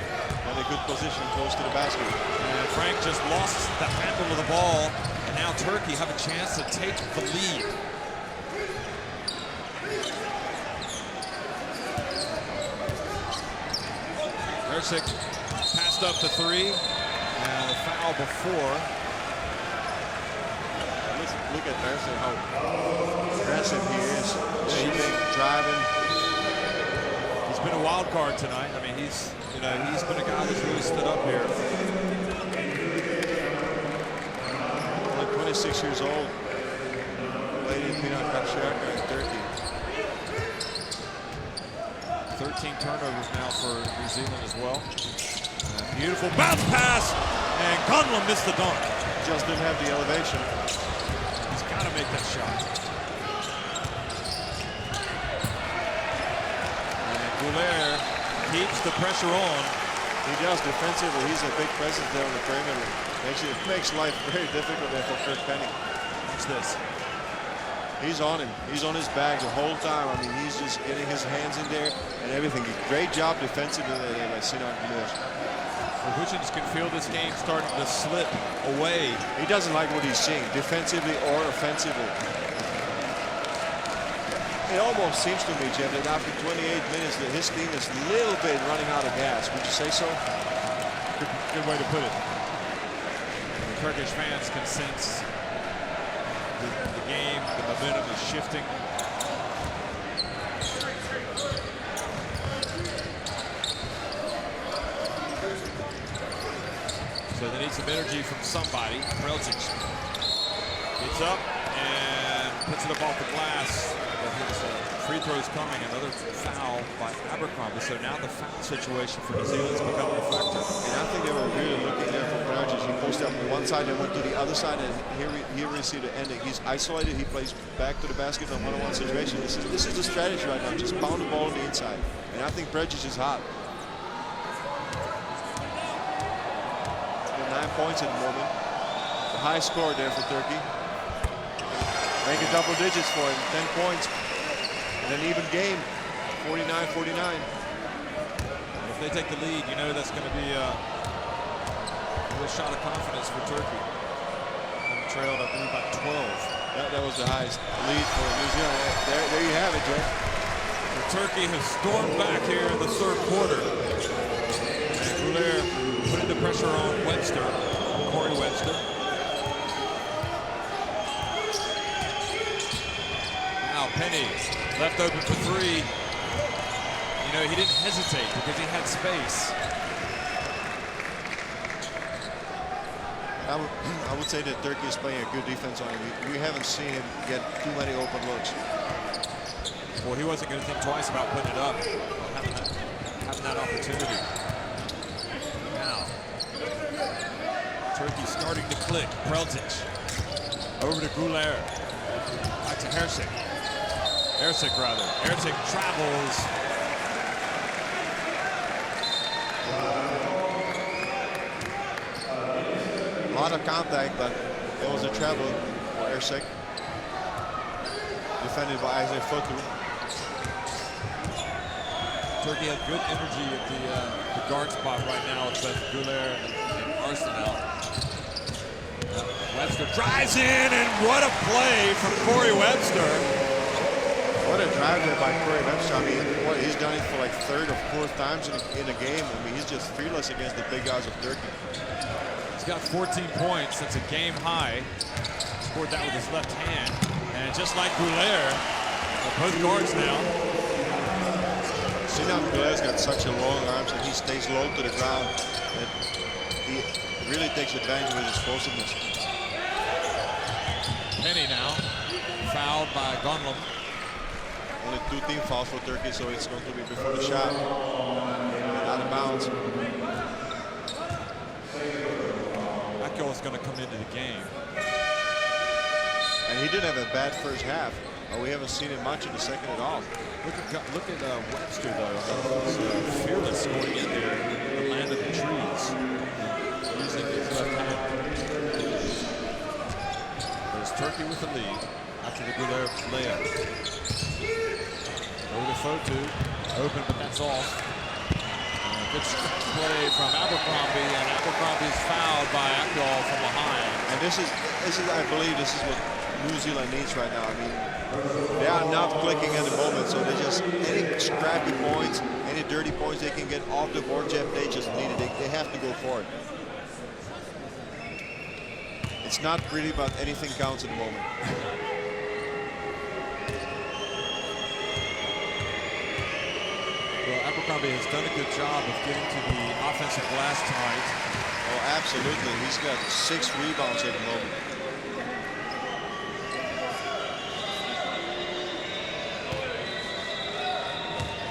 S2: and a good position close to the basket.
S1: And Frank just lost the handle of the ball, and now Turkey have a chance to take the lead. Ersic passed up the 3, and a foul before.
S2: Look at Ersic, how aggressive he is, shooting, driving.
S1: He's been a wild card tonight. I mean, he's been a guy that's really stood up here.
S2: Like 26 years old, played in Pinar Kapşaka in Turkey.
S1: 13 turnovers now for New Zealand as well. And a beautiful bounce pass, and Conlon missed the dunk.
S2: Just didn't have the elevation.
S1: He's got to make that shot. And Goulet keeps the pressure on.
S2: He does defensively. He's a big presence there on the perimeter. It makes life very difficult there for Kurt Penny.
S1: Watch this.
S2: He's on him. He's on his back the whole time. I mean, he's just getting his hands in there and everything. Great job defensively there by Sinan Goulet.
S1: Vucic can feel this game starting to slip away.
S2: He doesn't like what he's seeing, defensively or offensively. It almost seems to me, Jeff, that after 28 minutes that his team is a little bit running out of gas. Would you say so?
S1: Good way to put it. The Turkish fans can sense the game, the momentum is shifting. energy from somebody. Prelzic gets up and puts it up off the glass. But his free throw's coming. Another foul by Abercrombie. So now the foul situation for New Zealand's becoming a factor.
S2: And I think they were really looking there for Prelzic. He posted up on one side and went to the other side, and here we see the ending. He's isolated. He plays back to the basket in a one-on-one situation. This is the strategy right now. Just pound the ball on the inside. And I think Prelzic is hot. 9 points at the moment. The high score there for Turkey. Make it double digits for him. 10 points. And an even game. 49-49.
S1: If they take the lead, you know that's going to be a real shot of confidence for Turkey. And trailed, I believe, by 12.
S2: That was the highest lead for New Zealand. There you have it, Joe.
S1: So Turkey has stormed back here in the third quarter. And Goulier putting the pressure on Webster, Corey Webster. Now Penny left open for three. You know, he didn't hesitate because he had space.
S2: I would say that Turkey is playing a good defense on him. We haven't seen him get too many open looks.
S1: Well, he wasn't going to think twice about putting it up, having that opportunity. Now, Turkey starting to click. Prelzic over to Goulier. Back to Hersik. Hersik travels.
S2: A lot of contact, but it was a travel for Hersik. Defended by Isaiah Fotu.
S1: Turkey has good energy at the guard spot right now with both Goulier and Arsenal. Webster drives in, and what a play from Corey Webster.
S2: What a drive there by Corey Webster. I mean, he's done it for like third or fourth times in a game. I mean, he's just fearless against the big guys of Turkey.
S1: He's got 14 points. That's a game high. Scored that with his left hand. And just like Goulier, both guards now.
S2: See now Goulier's got such a long arms and he stays low to the ground. That he really takes advantage of his explosiveness.
S1: Penny now, fouled by Gunlam.
S2: Only 2 team fouls for Turkey, so it's going to be before the shot. And out of bounds.
S1: Akil is going to come into the game.
S2: And he did have a bad first half. We haven't seen him much in the second at all.
S1: Look at Webster, though. He's fearless going in there in the land of the trees. Using his left hand. There's Turkey with the lead after the Goulier layup. Over to Fotu. Open, but that's off. Good play from Abercrombie, and Abercrombie is fouled by Akil from behind.
S2: And this is, I believe, this is what New Zealand needs right now. I mean, they are not clicking at the moment, so they just, any scrappy points, any dirty points they can get off the board, Jeff, they just need it. They have to go for it. It's not pretty, but anything counts at the moment.
S1: Well, Abercrombie has done a good job of getting to the offensive glass tonight.
S2: Oh, absolutely. He's got 6 rebounds at the moment.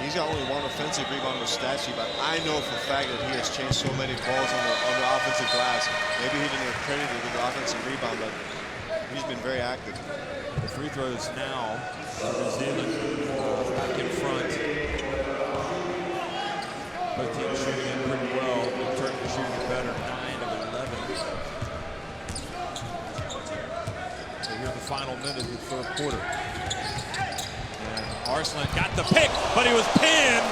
S2: He's got only 1 offensive rebound with stat sheet, but I know for a fact that he has changed so many balls on the offensive glass. Maybe he didn't get credited with the offensive rebound, but he's been very active.
S1: The free throws now for New Zealand back in front. Both teams shooting it pretty well. Turkey shooting it better, 9 of 11. So here in the final minute of the third quarter. And Arslan got the pick, but he was pinned.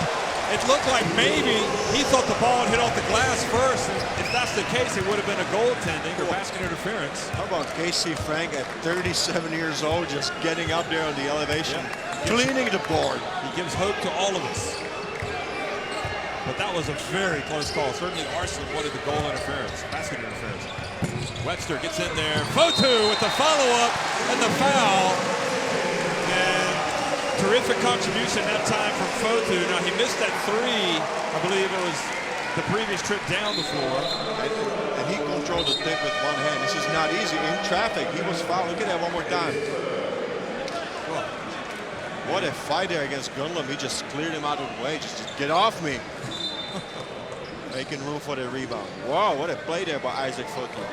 S1: It looked like maybe he thought the ball had hit off the glass first. And if that's the case, it would have been a goaltending or basket interference.
S2: How about Casey Frank at 37 years old, just getting up there on the elevation, cleaning the board.
S1: He gives hope to all of us. But that was a very close call. Certainly Arslan wanted the goal interference, basket interference. Webster gets in there. Fotu with the follow-up and the foul. And terrific contribution that time from Fotu. Now he missed that 3. I believe it was the previous trip down the floor.
S2: And he controlled the tip with one hand. This is not easy. In traffic, he was fouled. Look at that one more time. What a fight there against Gunlam. He just cleared him out of the way. Just get off me. Making room for the rebound. Wow, what a play there by Isaac Footler.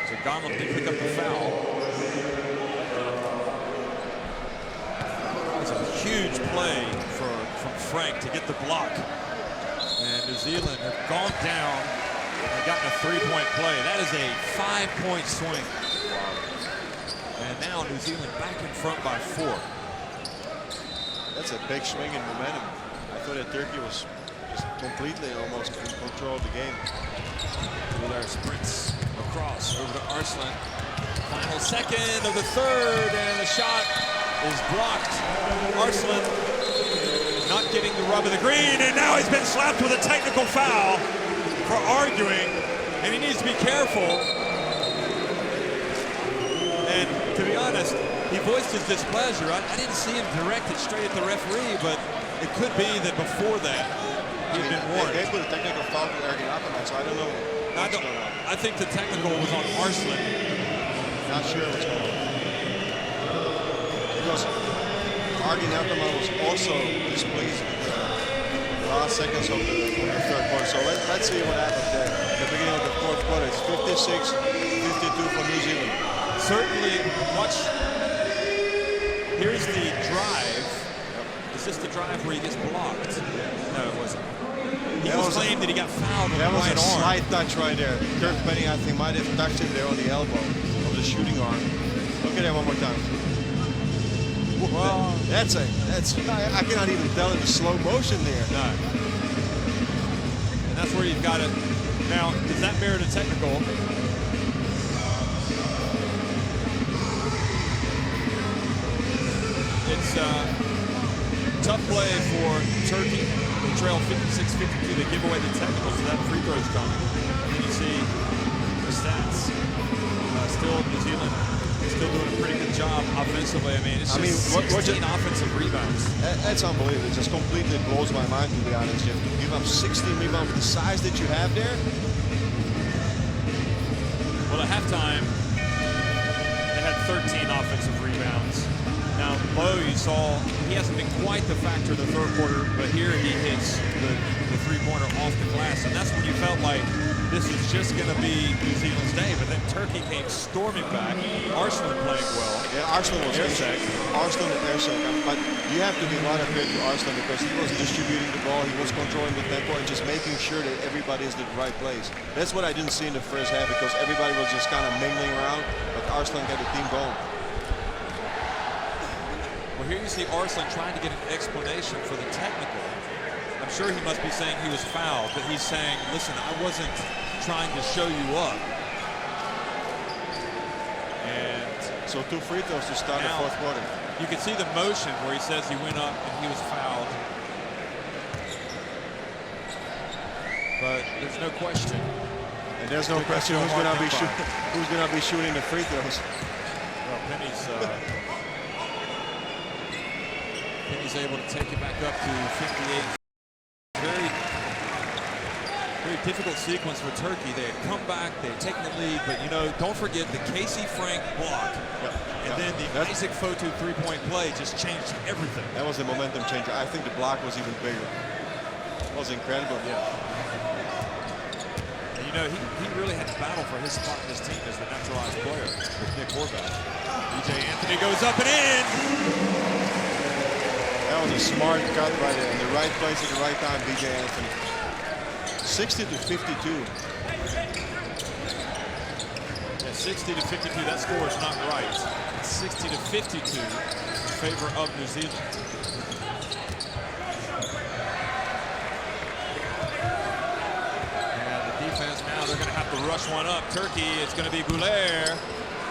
S1: So Gunlam did pick up the foul. It's a huge play from Frank to get the block. And New Zealand have gone down and gotten a three-point play. That is a 5-point swing. And now New Zealand back in front by 4.
S2: That's a big swing in momentum. I thought that Turkey was just completely almost in control of the game.
S1: Gouler sprints across over to Arslan. Final second of the third, and the shot is blocked. Arslan not getting the rub of the green, and now he's been slapped with a technical foul for arguing, and he needs to be careful. And to be honest, he voiced his displeasure. I didn't see him direct it straight at the referee, but it could be that before that he had been warned.
S2: They put a technical foul to Ergin Akkerman, so I don't know what's going on.
S1: I think the technical was on Arslan.
S2: Not sure what's going on. Because Ergin Akkerman was also displeased with the last seconds of the third quarter. So let's see what happened there. At the beginning of the fourth quarter, it's 56-52 for New Zealand.
S1: Certainly, watch. Here's the drive. Is this the drive where he gets blocked? No, it wasn't. He claimed that he got fouled on the right arm.
S2: That was a slight touch right there. Kirk Penny, I think, might have touched him there on the elbow of the shooting arm. Look at that one more time.
S1: Well,
S2: I cannot even tell in the slow motion there.
S1: No. And that's where you've got it. Now, does that merit a technical? It's tough play for Turkey. They trail 56-52. They give away the technical, so that free throw is coming. And then you see the stats. Still, New Zealand still doing a pretty good job offensively. I mean, it's just 16 offensive rebounds.
S2: That's unbelievable. It just completely blows my mind, to be honest, Jim. You give up 16 rebounds with the size that you have there.
S1: Well, at halftime, they had 13 offensive rebounds. Now, Lowe, you saw, he hasn't been quite the factor in the third quarter, but here he hits the three-pointer off the glass, and that's when you felt like this is just going to be New Zealand's day. But then Turkey came storming back. Arslan playing well.
S2: Yeah, Arslan was
S1: airsec.
S2: Arslan and airsec. But you have to give a lot of credit to Arslan because he was distributing the ball, he was controlling the tempo, and just making sure that everybody is in the right place. That's what I didn't see in the first half because everybody was just kind of mingling around, but Arslan got the team going.
S1: Well, here you see Arslan trying to get an explanation for the technical. I'm sure he must be saying he was fouled, but he's saying, listen, I wasn't trying to show you up. And
S2: so 2 free throws to start the fourth quarter.
S1: You can see the motion where he says he went up and he was fouled. But there's no question.
S2: And there's no question who's going to be shooting the free throws.
S1: Well, Penny's able to take it back up to 58. Very difficult sequence for Turkey. They had come back, they had taken the lead, but you know, don't forget the Casey Frank block. And then the Isaac Fotu three-point play just changed everything.
S2: That was a momentum changer. I think the block was even bigger. It was incredible.
S1: Yeah. And you know, he really had to battle for his spot in this team as the naturalized player with Nick Horvath. B.J. Anthony goes up and in.
S2: That was a smart cut right there. In the right place at the right time, B.J. Anthony. 60-52.
S1: Yeah, 60-52. That score is not right. It's 60-52 in favor of New Zealand. And the defense now, they're going to have to rush one up. Turkey, it's going to be Gouler.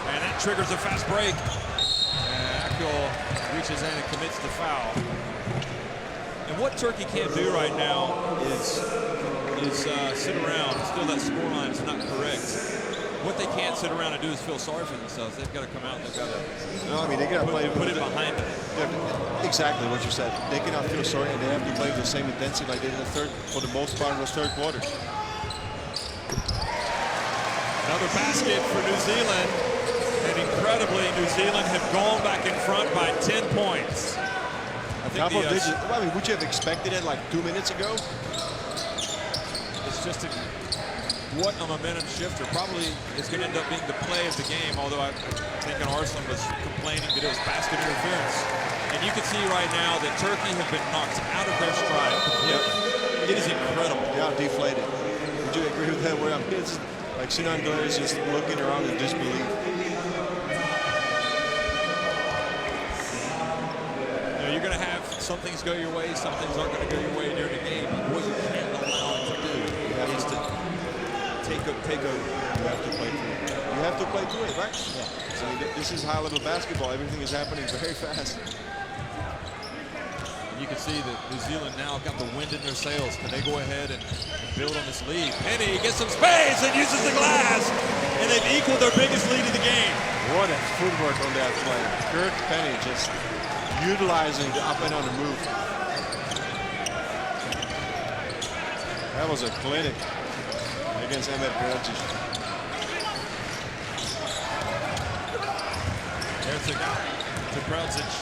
S1: And that triggers a fast break. And Akil reaches in and commits the foul. And what Turkey can't do right now is sit around. Still, that scoreline is not correct. what they can't sit around and do is feel sorry for themselves. They've got to come out and they've got to
S2: No, I mean, they got to
S1: put it behind them.
S2: Yeah, exactly what you said. They cannot feel sorry, and they have to play with the same intensity like they did in the third, for the most part, in the third quarter.
S1: Another basket for New Zealand. And incredibly, New Zealand have gone back in front by 10 points. I think
S2: Double digits. I mean, would you have expected it like 2 minutes ago?
S1: it's just what a momentum shifter. Probably is going to end up being the play of the game, although I think Arslan was complaining that it was basket interference. And you can see right now that Turkey have been knocked out of their stride completely. It is incredible.
S2: Yeah, deflated. Would you agree with that? Where I'm it's like Sinan Güler is just looking around in disbelief.
S1: You're going to have some things go your way, some things aren't going to go your way during the game. But what you can't allow it to do is to take a.
S2: You have to play through it. You have to play through it, right? Yeah. So this is high-level basketball. Everything is happening very fast.
S1: You can see that New Zealand now got the wind in their sails. Can they go ahead and build on this lead? Penny gets some space and uses the glass, and they've equaled their biggest lead of the game.
S2: What a footwork on that play. Kurt Penny just utilizing the up and on the move. That was a clinic against Emir Karadzic.
S1: There's the guy to Karadzic.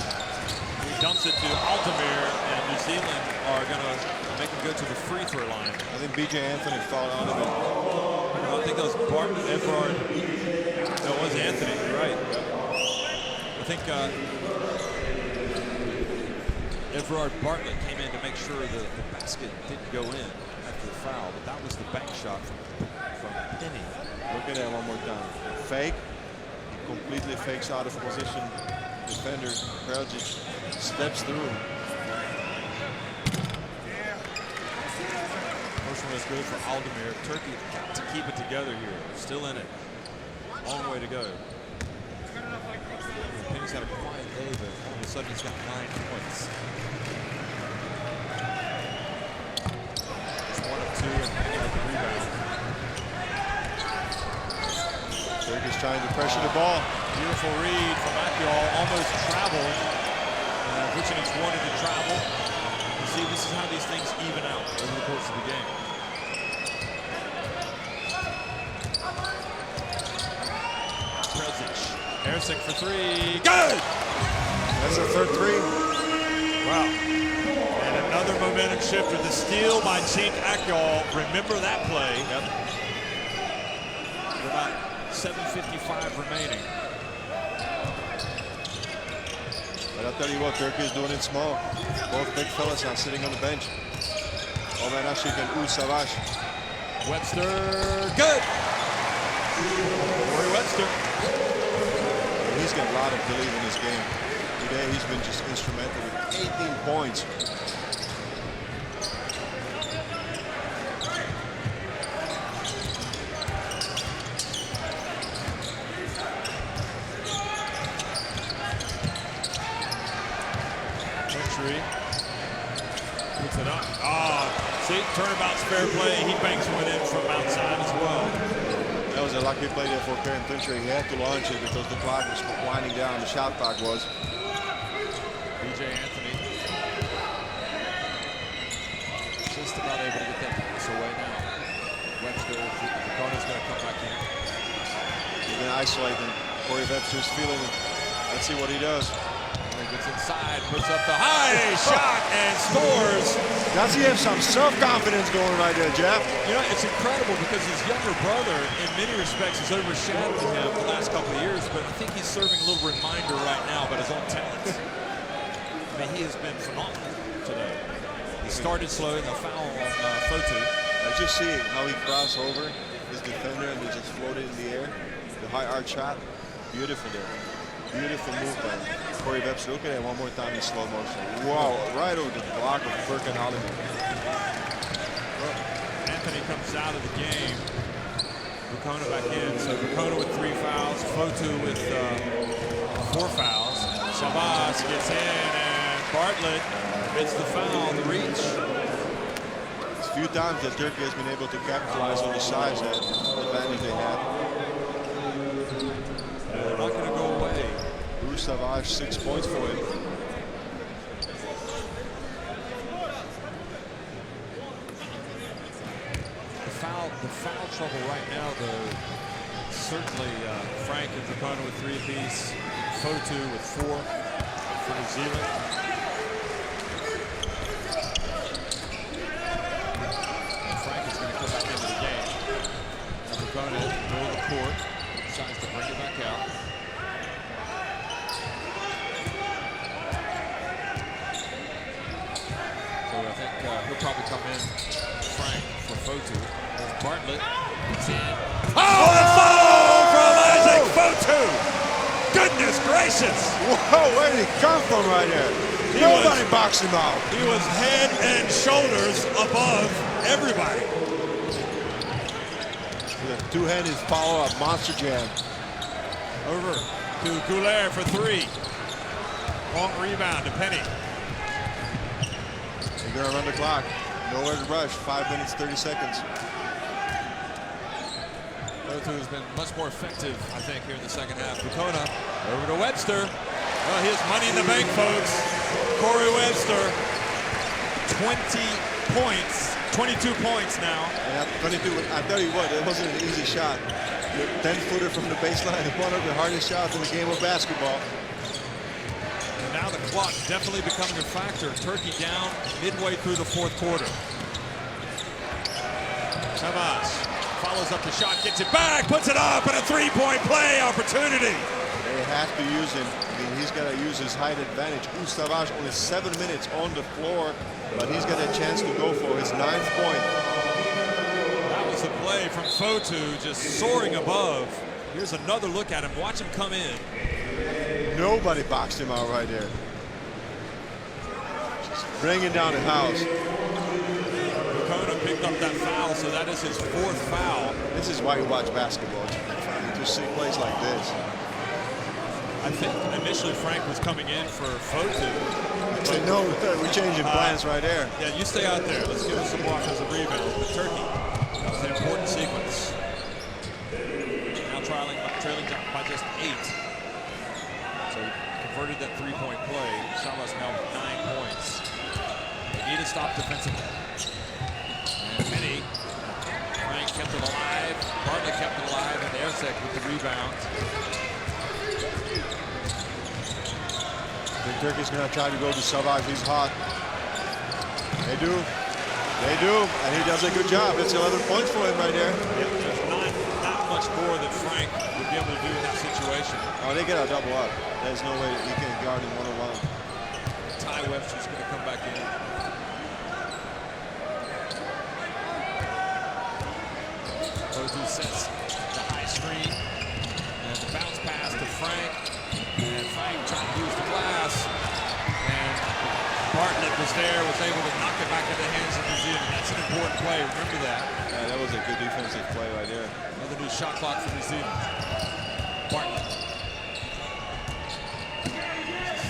S1: He dumps it to Altamir, and New Zealand are going to make him go to the free throw line.
S2: I think B.J. Anthony fouled out of it.
S1: I think that was Everard. No, it was Anthony. You're right. I think Everard Bartlett came in to make sure the basket didn't go in after the foul, but that was the bank shot from Penny.
S2: Look at that one more time. Fake. He completely fakes out of position. Defender Karadzic steps through.
S1: First one is good for Aldemir. Turkey got to keep it together here. Still in it. Long way to go. Penny's had a quiet day, but all of a sudden he's got 9 points. It's 1 of 2 and Penny with the rebound.
S2: Turkey's trying to pressure the ball.
S1: Beautiful read from Akyol, almost traveled. Vucinic wanted to travel. You see, this is how these things even out over the course of the game. Karadzic, Ersic for 3, good!
S2: That's a third three.
S1: Wow. And another momentum shifter, the steal by Cenk Akyol. Remember that play. Yep. With about 7:55 remaining.
S2: But I'll tell you what, Turkey is doing it small. Both big fellas are sitting on the bench. Omer Ashik and Savaş.
S1: Webster, good! Corey Webster.
S2: He's got a lot of belief in this game. Today he's been just instrumental with 18 points.
S1: Puts it up. See, turnabout's fair play. He banks one in from outside as well.
S2: That was a lucky play there for Karen Tuntry. He had to launch it because the clock was winding down. The shot clock was.
S1: B.J. Anthony just about able to get that pass away now. Webster, Kona's going to come back in.
S2: He's going to isolate him. Corey Webster's feeling it. Let's see what he does.
S1: He gets inside, puts up the high shot and scores.
S2: Does he have some self-confidence going right there, Jeff?
S1: You know, it's incredible because his younger brother, in many respects, has overshadowed him the last couple of years, but I think he's serving a little reminder right now about his own talents. I mean, he has been phenomenal today. He started slow in the foul on Fotu.
S2: I just see how he crossed over his defender and he just floated in the air. The high arch shot, beautiful there. Beautiful move by Corey Webster. Look at that one more time in slow motion. Wow, right over the block of Burke and Holliday.
S1: Anthony comes out of the game. Bukona back in. So Bukona with 3 fouls. Fotu with 4 fouls. Shabazz gets in and Bartlett gets the foul, the reach.
S2: It's a few times that Turkey has been able to capitalize on the size advantage they have. Savage 6 points for him.
S1: The foul trouble right now, though, certainly Frank and Dracona with 3 apiece, Fotu with 4 for New Zealand. And Frank is going to come back into the game. Dracona in the middle of the court, decides to bring it back out. So I think he'll probably come in, Frank, for Fotu. Bartlett, it's in. Oh, the foul from Isaac Fotu! Goodness gracious!
S2: Whoa, where did he come from right there? Nobody boxed him out.
S1: He was head and shoulders above everybody.
S2: With a two-handed follow-up, monster jam.
S1: Over to Goulet for 3. Long rebound to Penny.
S2: They're going to run the clock. Nowhere to rush. 5 minutes, 30 seconds.
S1: Fotu has been much more effective, I think, here in the second half. Dracona over to Webster. Well, he has money in the bank, folks. Corey Webster, 20 points, 22 points now.
S2: And 22, I tell you what, it wasn't an easy shot. The 10-footer from the baseline is one of the hardest shots in the game of basketball.
S1: And now the clock definitely becoming a factor. Turkey down midway through the 4th quarter. Savas follows up the shot, gets it back, puts it up, and a 3-point play opportunity.
S2: They have to use him. I mean, he's got to use his height advantage. Savage only 7 minutes on the floor, but he's got a chance to go for his 9th point.
S1: That was the play from Fotu, just soaring above. Here's another look at him. Watch him come in.
S2: Nobody boxed him out right there. Just bringing down the house.
S1: Dracona picked up that foul, so that is his 4th foul.
S2: This is why you watch basketball. You just see plays like this.
S1: I think initially Frank was coming in for Fotu.
S2: No, we're changing plans right there.
S1: Yeah, you stay out there. Let's give us some more offensive rebounds. But Turkey, that was an important sequence. Now trailing by just 8. So he converted that 3-point play. Savas now with 9 points. They need to stop defensively. And Penny, Frank kept it alive. Bartlett kept it alive. And Airsek with the rebound.
S2: I think Turkey's going to try to go to Savage. He's hot. They do. They do. And he does a good job. It's 11 points for him right there.
S1: Yeah, there's not much more that Frank would be able to do in that situation.
S2: Oh, they get a double up. There's no way that he can guard him one-on-one.
S1: Ty Webster's going to come back in. Fotu sets the high screen. And the bounce pass to Frank. And Frank trying to use the glass. And Bartlett was there, was able to knock it back into the hands of New Zealand. That's an important play. Remember that.
S2: Yeah, that was a good defensive play right there.
S1: Another new shot clock for New Zealand. Bartlett.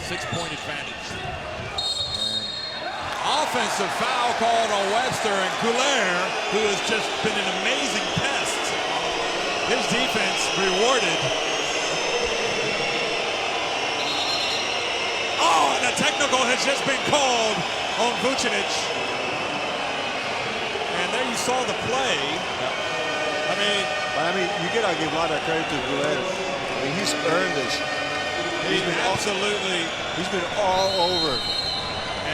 S1: 6-point advantage. And offensive foul called on Webster, and Goulet, who has just been an amazing pest. His defense rewarded. Oh, and a technical has just been called on Vucinic. And there you saw the play.
S2: I mean, you gotta give a lot of credit to Goulet. I mean, he's earned this. He's been all over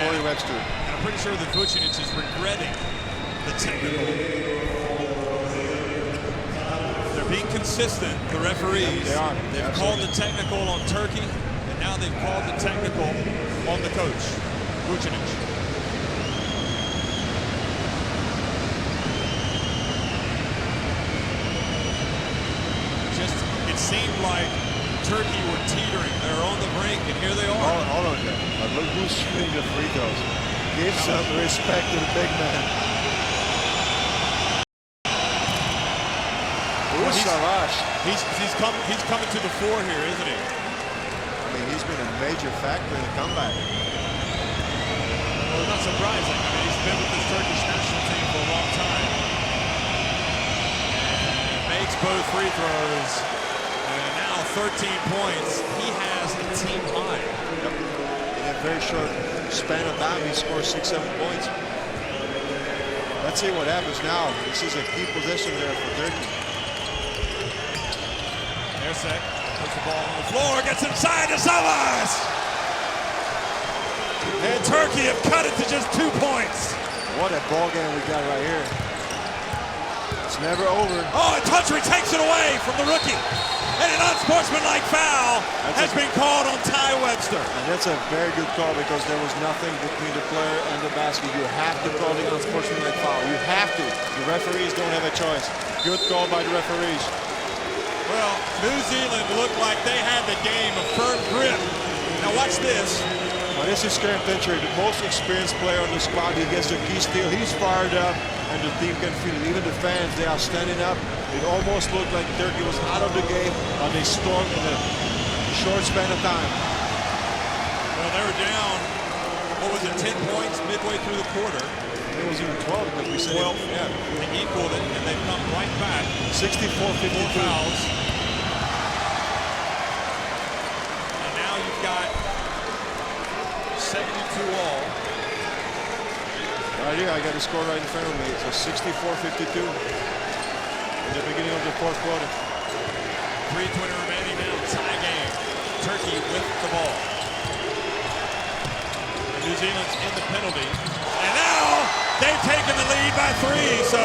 S2: Corey Webster.
S1: And I'm pretty sure that Vucinic is regretting the technical. They're being consistent, the referees.
S2: They are.
S1: They've called the technical on Turkey, and now they've called the technical on the coach, Vucinic. It seemed like Turkey were teetering. They were on the brink, and here they are.
S2: Hold on, Jeff. Look who's shooting the free throws. Give some respect to the big man.
S1: He's coming to the fore here, isn't he?
S2: I mean, he's been a major factor in the comeback.
S1: Well, not surprising. I mean, he's been with this Turkish national team for a long time. He makes both free throws. And now 13 points. He has a team high.
S2: Yep. In a very short span of time, he scores 6-7 points. Let's see what happens now. This is a key possession there for Turkey.
S1: They're set. Puts the ball on the floor. Gets inside to Savas. And Turkey have cut it to just 2 points.
S2: What a ball game we got right here. It's never over.
S1: Oh, and Touchery takes it away from the rookie. And an unsportsmanlike foul has been called on Ty Webster.
S2: And that's a very good call because there was nothing between the player and the basket. You have to call the unsportsmanlike foul. You have to. The referees don't have a choice. Good call by the referees.
S1: Well, New Zealand looked like they had the game, a firm grip. Now watch this.
S2: Now this is Karen Pincher, the most experienced player on the squad. He gets the key steal. He's fired up, and the team can feel it. Even the fans, they are standing up. It almost looked like Turkey was out of the game, and they stormed in a short span of time.
S1: Well, they were down, what was it, 10 points midway through the quarter.
S2: It was even 12, like we said.
S1: 12, yeah. They equaled it, and they've come right back.
S2: 64-52.
S1: 4 fouls. And now you've got 72 all.
S2: Right here, I got the score right in front of me. It's a 64-52 in the beginning of the fourth quarter.
S1: 3:20 remaining now, tie game. Turkey with the ball. And New Zealand's in the penalty. And now they've taken the lead by 3. So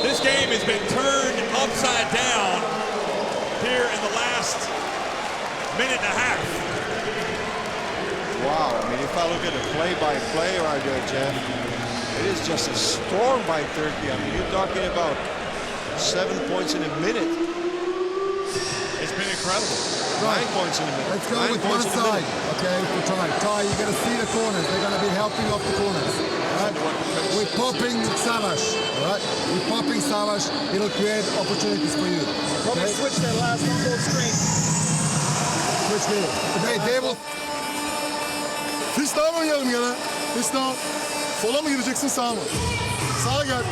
S1: this game has been turned upside down here in the last minute and a half.
S2: Wow, I mean, if I look at the play-by-play right there, Jeff, it is just a storm by Turkey. I mean, you're talking about 7 points in a minute.
S1: It's been incredible.
S2: 9 points in a minute.
S3: Let's go
S2: 9
S3: with one
S2: points in a
S3: side,
S2: minute.
S3: okay, for Ty. Ty, you're going to see the corners. They're going to be helping off the corners. Right? We're popping Savas, all right? We're popping Savas. It'll create opportunities for you.
S5: Probably switch that last on-goal screen.
S3: Switch there. Okay, they will...
S4: Freestyle oynayalım gene. Freestyle. Sola mı gideceksin, sağa mı? Sağa gel.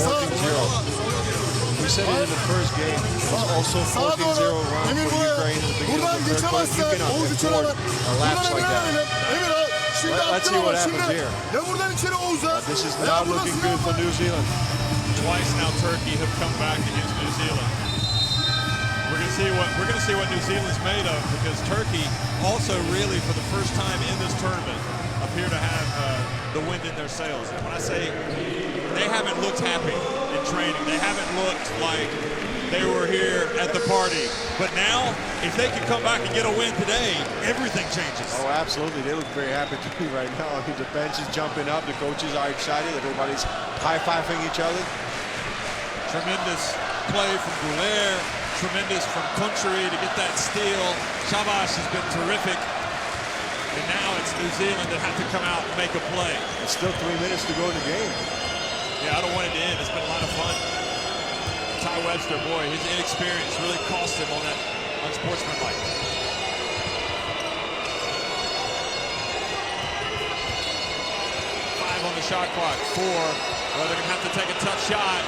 S4: Sağa.
S2: 14-0. We said it in the first game. It was also 14-0 run
S4: Emir
S2: for
S4: buraya.
S2: Ukraine in the beginning
S4: Buradan
S2: of the third quarter. You
S4: geçemezsen
S2: cannot
S4: Oğuz içeri
S2: afford
S4: alır.
S2: a lapse like that.
S4: Emir al. Şimdi
S2: Let's
S4: attın
S2: see what
S4: ama
S2: happens
S4: şimdi.
S2: here.
S4: Ya buradan içeri Oğuz'a.
S2: This is
S4: ya
S2: not
S4: buradan
S2: looking
S4: Sinan'a.
S2: good for New Zealand.
S1: Twice now Turkey have come back against New Zealand. We're going to see what New Zealand's made of, because Turkey also really for the first time in this tournament appear to have the wind in their sails. And when I say they haven't looked happy in training, they haven't looked like they were here at the party. But now, if they can come back and get a win today, everything changes.
S2: Oh, absolutely. They look very happy to be right now. I mean, the bench is jumping up. The coaches are excited. Everybody's high-fiving each other.
S1: Tremendous play from Goulet. Tremendous from Country to get that steal. Shabash has been terrific. And now it's New Zealand that have to come out and make a play.
S2: It's still 3 minutes to go in the game.
S1: Yeah, I don't want it to end. It's been a lot of fun. Ty Webster, boy, his inexperience really cost him on that unsportsmanlike. 5 on the shot clock. 4. Well, they're going to have to take a tough shot.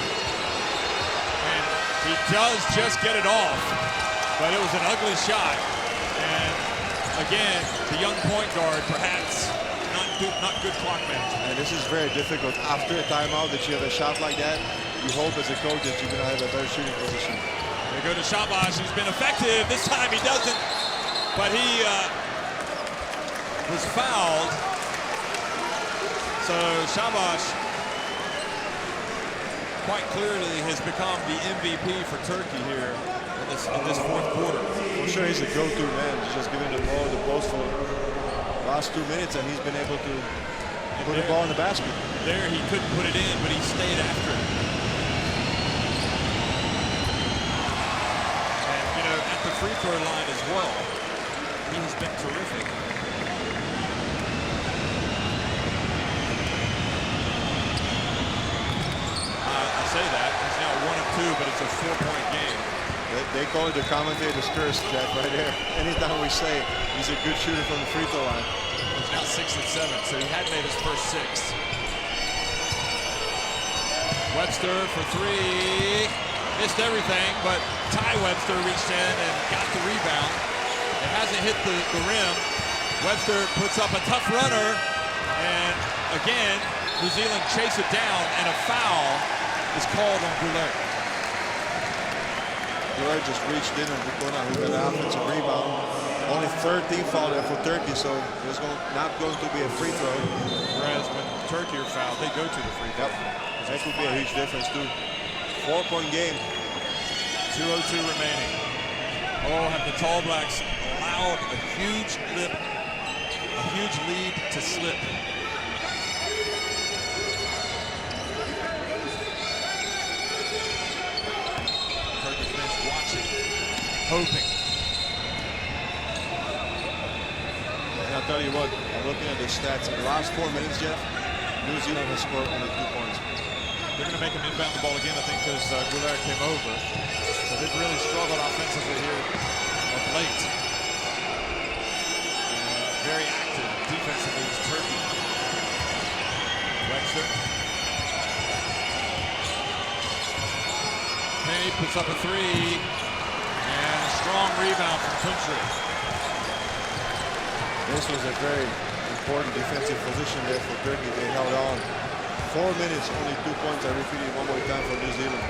S1: And he does just get it off. But it was an ugly shot. And again, the young point guard, perhaps not good clock management.
S2: And this is very difficult. After a timeout that you have a shot like that, you hope as a coach that you're going to have a better shooting position.
S1: They go to Shabash, who's been effective. This time he doesn't, but he was fouled. So Shabash quite clearly has become the MVP for Turkey here in this fourth quarter.
S2: I'm sure he's a go-to man. He's just giving the ball the post for the last 2 minutes, and he's been able to put the ball in the basket.
S1: There he couldn't put it in, but he stayed after it. And, you know, at the free throw line as well, he has been terrific. I say that. He's now 1 of 2, but it's a 4-point game.
S2: They call it the commentator's curse, Jack, right there. Anytime we say he's a good shooter from the free throw line.
S1: He's now 6 of 7, so he had made his first 6. Webster for 3. missed everything, but Ty Webster reached in and got the rebound. It hasn't hit the rim. Webster puts up a tough runner, and again, New Zealand chase it down, and a foul is called on Goulet.
S2: Goulet just reached in and Vukona, who got an offensive rebound. Only 13 foul there for Turkey, so there's not going to be a free throw.
S1: Whereas when Turkey are fouled, they go to the free throw.
S2: Yep, that could be a huge difference too. 4-point game.
S1: 2:02 remaining. Oh, have the Tall Blacks allowed a huge lead to slip. Turkey's bench watching, hoping.
S2: And I'll tell you what, I'm looking at the stats. In the last 4 minutes, Jeff, New Zealand has scored only 2 points.
S1: They're going to make him inbound the ball again, I think, because Goulet came over. So they've really struggled offensively here of late. Very active defensively is Turkey. Webster. Penny puts up a three. And a strong rebound from Country.
S2: This was a very important defensive position there for Turkey. They held on. 4 minutes, only 2 points. I repeat it one more time for New Zealand.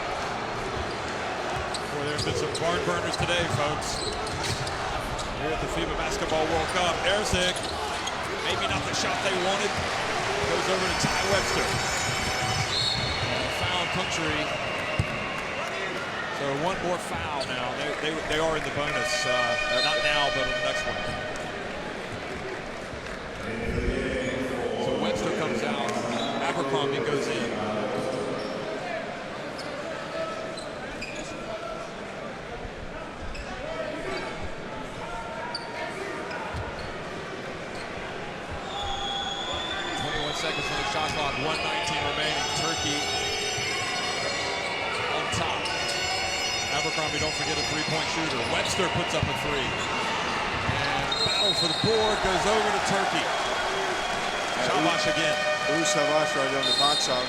S1: Boy, there have been some barn burners today, folks. Here at the FIBA Basketball World Cup. Erzik, maybe not the shot they wanted. Goes over to Ty Webster. Foul Country. So one more foul now. They are in the bonus. Not now, but on the next one. So Webster comes out. Abercrombie goes in. Seconds on the shot clock, 1:19 remaining. Turkey on top. Abercrombie, don't forget, a three-point shooter. Webster puts up a three. And battle for the board goes over to Turkey. Shabash again.
S2: Savash right on the box out.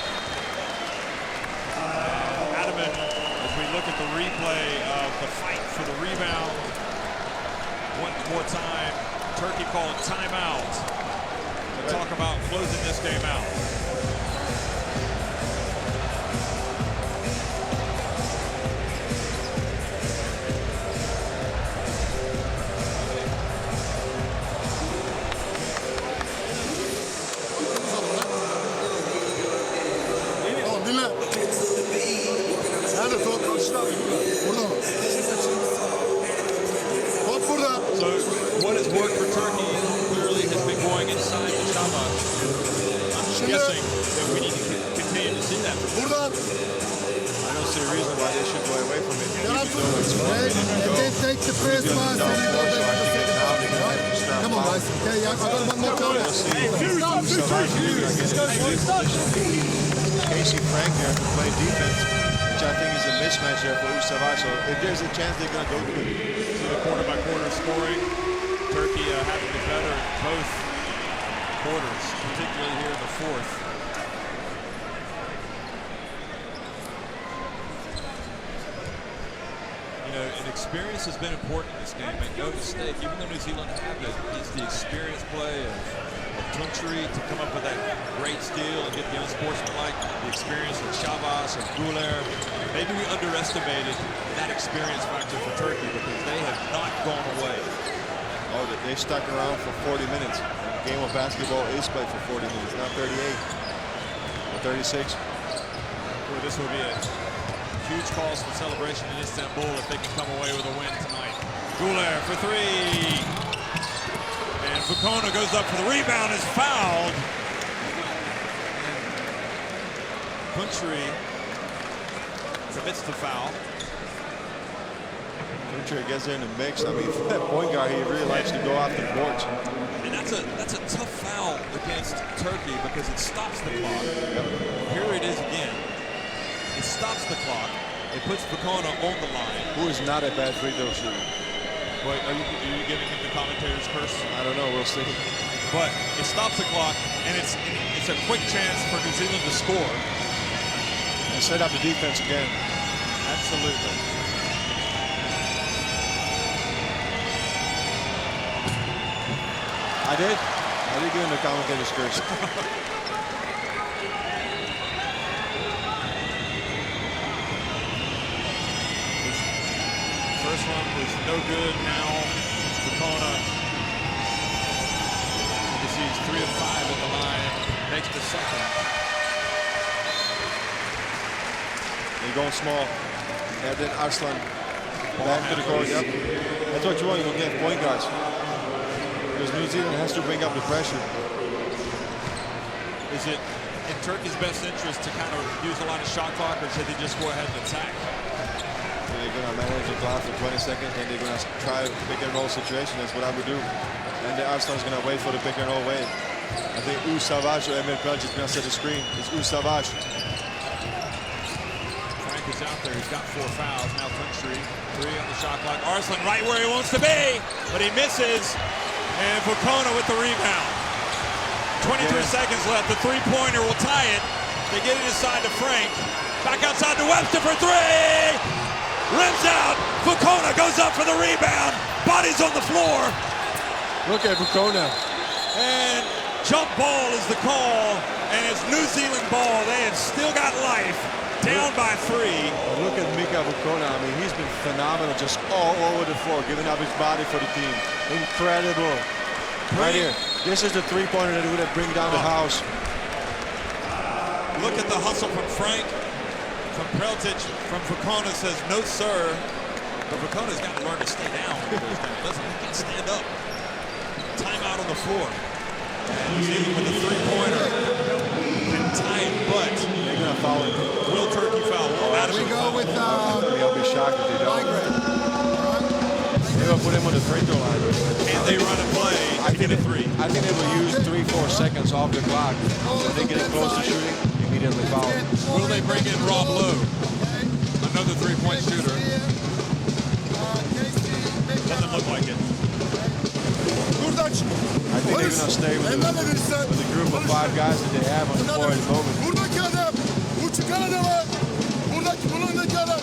S1: Adaman, as we look at the replay of the fight for the rebound. One more time. Turkey calling timeout. Talk about closing this game out.
S4: Tamam dinle. Nerede top? Burada mı? Top burada.
S1: So what has worked for Turkey clearly has been going inside the Shabash. I'm guessing that we need to continue to see that.
S4: Buradan.
S2: I don't see a reason why they should go away from it.
S3: Hey, and then take the first pass and you go back to the second pass. Come on, guys. Okay, yeah, I got one more
S2: Casey Frank there to play defense, which I think is a mismatch there for Usavash. So if there's a chance, they're going to go to it.
S1: So the quarter-by-quarter scoring. Turkey having it better in both quarters, particularly here in the fourth. You know, and experience has been important in this game. Make no mistake, even though New Zealand have it, it's the experience play of Country to come up with that great steal and get the unsportsmanlike, the experience of Shavas and Goulet. Maybe we underestimated that experience factor for Turkey because they have not gone away.
S2: Oh, they stuck around for 40 minutes. The game of basketball is played for 40 minutes, not 38 or 36.
S1: Boy, this would be a huge cause for celebration in Istanbul if they can come away with a win tonight. Goulet for three. And Vukona goes up for the rebound, is fouled. Country commits the foul.
S2: Country gets in the mix. I mean, for that point guard, he really likes to go off the boards.
S1: And that's a tough foul against Turkey because it stops the clock. Here it is again. It stops the clock. It puts Vukona on the line.
S2: Who is not a bad free throw shooter.
S1: Wait, are you giving him the commentator's curse?
S2: I don't know. We'll see.
S1: But it stops the clock, and it's a quick chance for New Zealand to score.
S2: And set up the defense again.
S1: Absolutely.
S2: I did give him the commentator's curse.
S1: First one was no good. Now Fukona, you see he's 3 of 5 at the line, makes the second.
S2: They're going small. And then Arslan back to the court. Yep. That's what you want. You don't get point guards. Because New Zealand has to bring up the pressure.
S1: Is it in Turkey's best interest to kind of use a lot of shot clock, or should they just go ahead and attack?
S2: They're going to manage the clock for 20 seconds, and they're going to try a pick and roll situation. That's what I would do. And the Arslan's going to wait for the pick and roll wave. I think Savage or Emil Pelch is going to set the screen. It's Savage.
S1: Frank is out there. He's got 4 fouls. Now Country, 3 on the shot clock. Arslan right where he wants to be, but he misses. And Fukona with the rebound. 23 seconds left. The three-pointer will tie it. They get it inside to Frank. Back outside to Webster for 3. Rims out. Fukona goes up for the rebound. Body's on the floor.
S2: Look at Fukona.
S1: And jump ball is the call. And it's New Zealand ball. They have still got life. Down by 3.
S2: Look at Mika Fukona. I mean, he's been phenomenal, just all over the floor, giving up his body for the team. Incredible. Right here. This is the three-pointer that would have bring down the house.
S1: Look at the hustle from Frank, from Preltic, from Fukona says, no, sir. But Fukona's got to learn to stay down. Listen, he can stand up. Timeout on the floor. And New Zealand with the three-pointer. Can tie it, but
S2: they're going to foul it.
S1: Will Turkey foul?
S3: We go with
S2: I'll be shocked if they don't. They'll put him on the free throw line.
S1: And they run a play to get a 3.
S2: I think they will use 3-4 seconds off the clock. When they get close to shooting, immediately foul.
S1: Will they bring in Rob Lowe? Another 3-point shooter. Doesn't look like it.
S2: I think they're going to stay with the group of 5 guys that they have on the floor at the moment.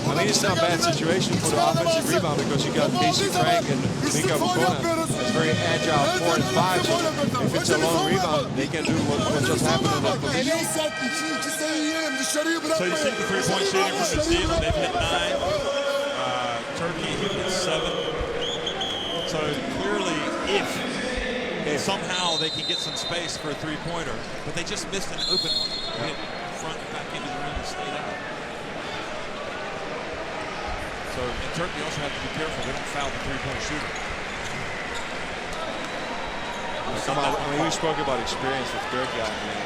S2: I mean, it's not a bad situation for the offensive rebound because you got DC Frank and Mika Fukona. It's very agile 4 and 5. So if it's a long rebound, they can do what just happened in that position.
S1: So you see the 3-point shooting from New Zealand. They've hit 9. Turkey hit 7. So clearly, if somehow they can get some space for a 3-pointer, but they just missed an open one. Hit front and back into the rim and stayed out. So in Turkey also have to be careful they don't foul the 3-point shooter.
S2: We spoke about experience with Turkey. I mean,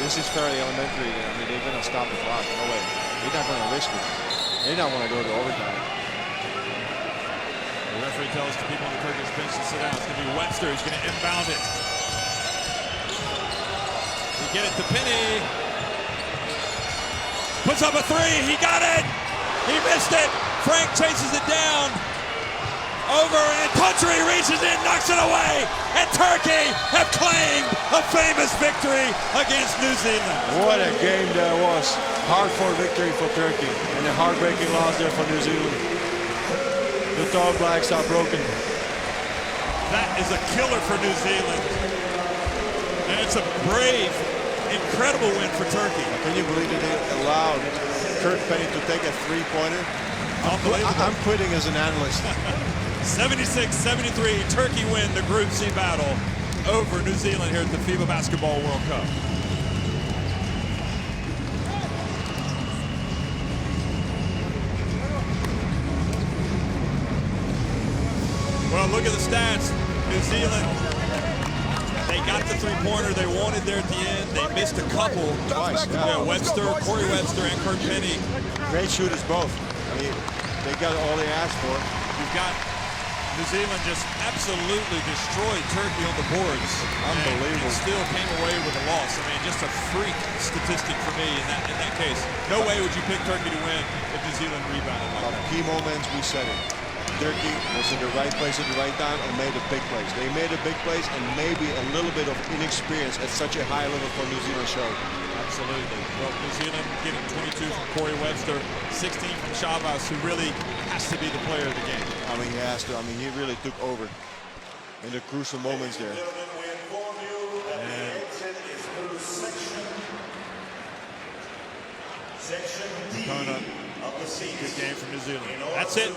S2: this is fairly elementary. I mean, they're going to stop the clock. No way. They're not going to risk it. They don't want to go to overtime.
S1: The referee tells the people on the Turkish bench to sit down. It's going to be Webster who's going to inbound it. We get it to Penny. Puts up a 3. He got it. He missed it. Frank chases it down. Over and Country reaches in, knocks it away. And Turkey have claimed a famous victory against New Zealand.
S2: What a game that was. Hard-fought victory for Turkey and a heartbreaking loss there for New Zealand. The Tall Blacks are broken.
S1: That is a killer for New Zealand. And it's a brave, incredible win for Turkey.
S2: Can you believe that they allowed Kurt Penny to take a 3-pointer? I'm quitting as an analyst.
S1: 76-73, Turkey win the Group C battle over New Zealand here at the FIBA Basketball World Cup. Well, look at the stats. New Zealand, they got the 3-pointer they wanted there at the end. They missed a couple.
S2: Twice,
S1: yeah. Webster, Corey Webster, and Kurt Penny.
S2: Great shooters both. I mean, they got all they asked for.
S1: You've got New Zealand just absolutely destroyed Turkey on the boards.
S2: Unbelievable.
S1: And still came away with a loss. I mean, just a freak statistic for me in that case. No way would you pick Turkey to win if New Zealand rebounded like that.
S2: Key moments, we said it. Turkey was in the right place at the right time and made a big plays. They made a big plays and maybe a little bit of inexperience at such a high level for New Zealand showed.
S1: Absolutely. Well, New Zealand getting 22 from Corey Webster, 16 from Chavez, who really has to be the player of the game.
S2: I mean, he has to. I mean, he really took over in the crucial moments there.
S1: Kona, good game from New Zealand. That's it.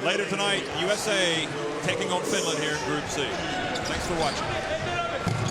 S1: Later tonight, USA taking on Finland here in Group C. Thanks for watching.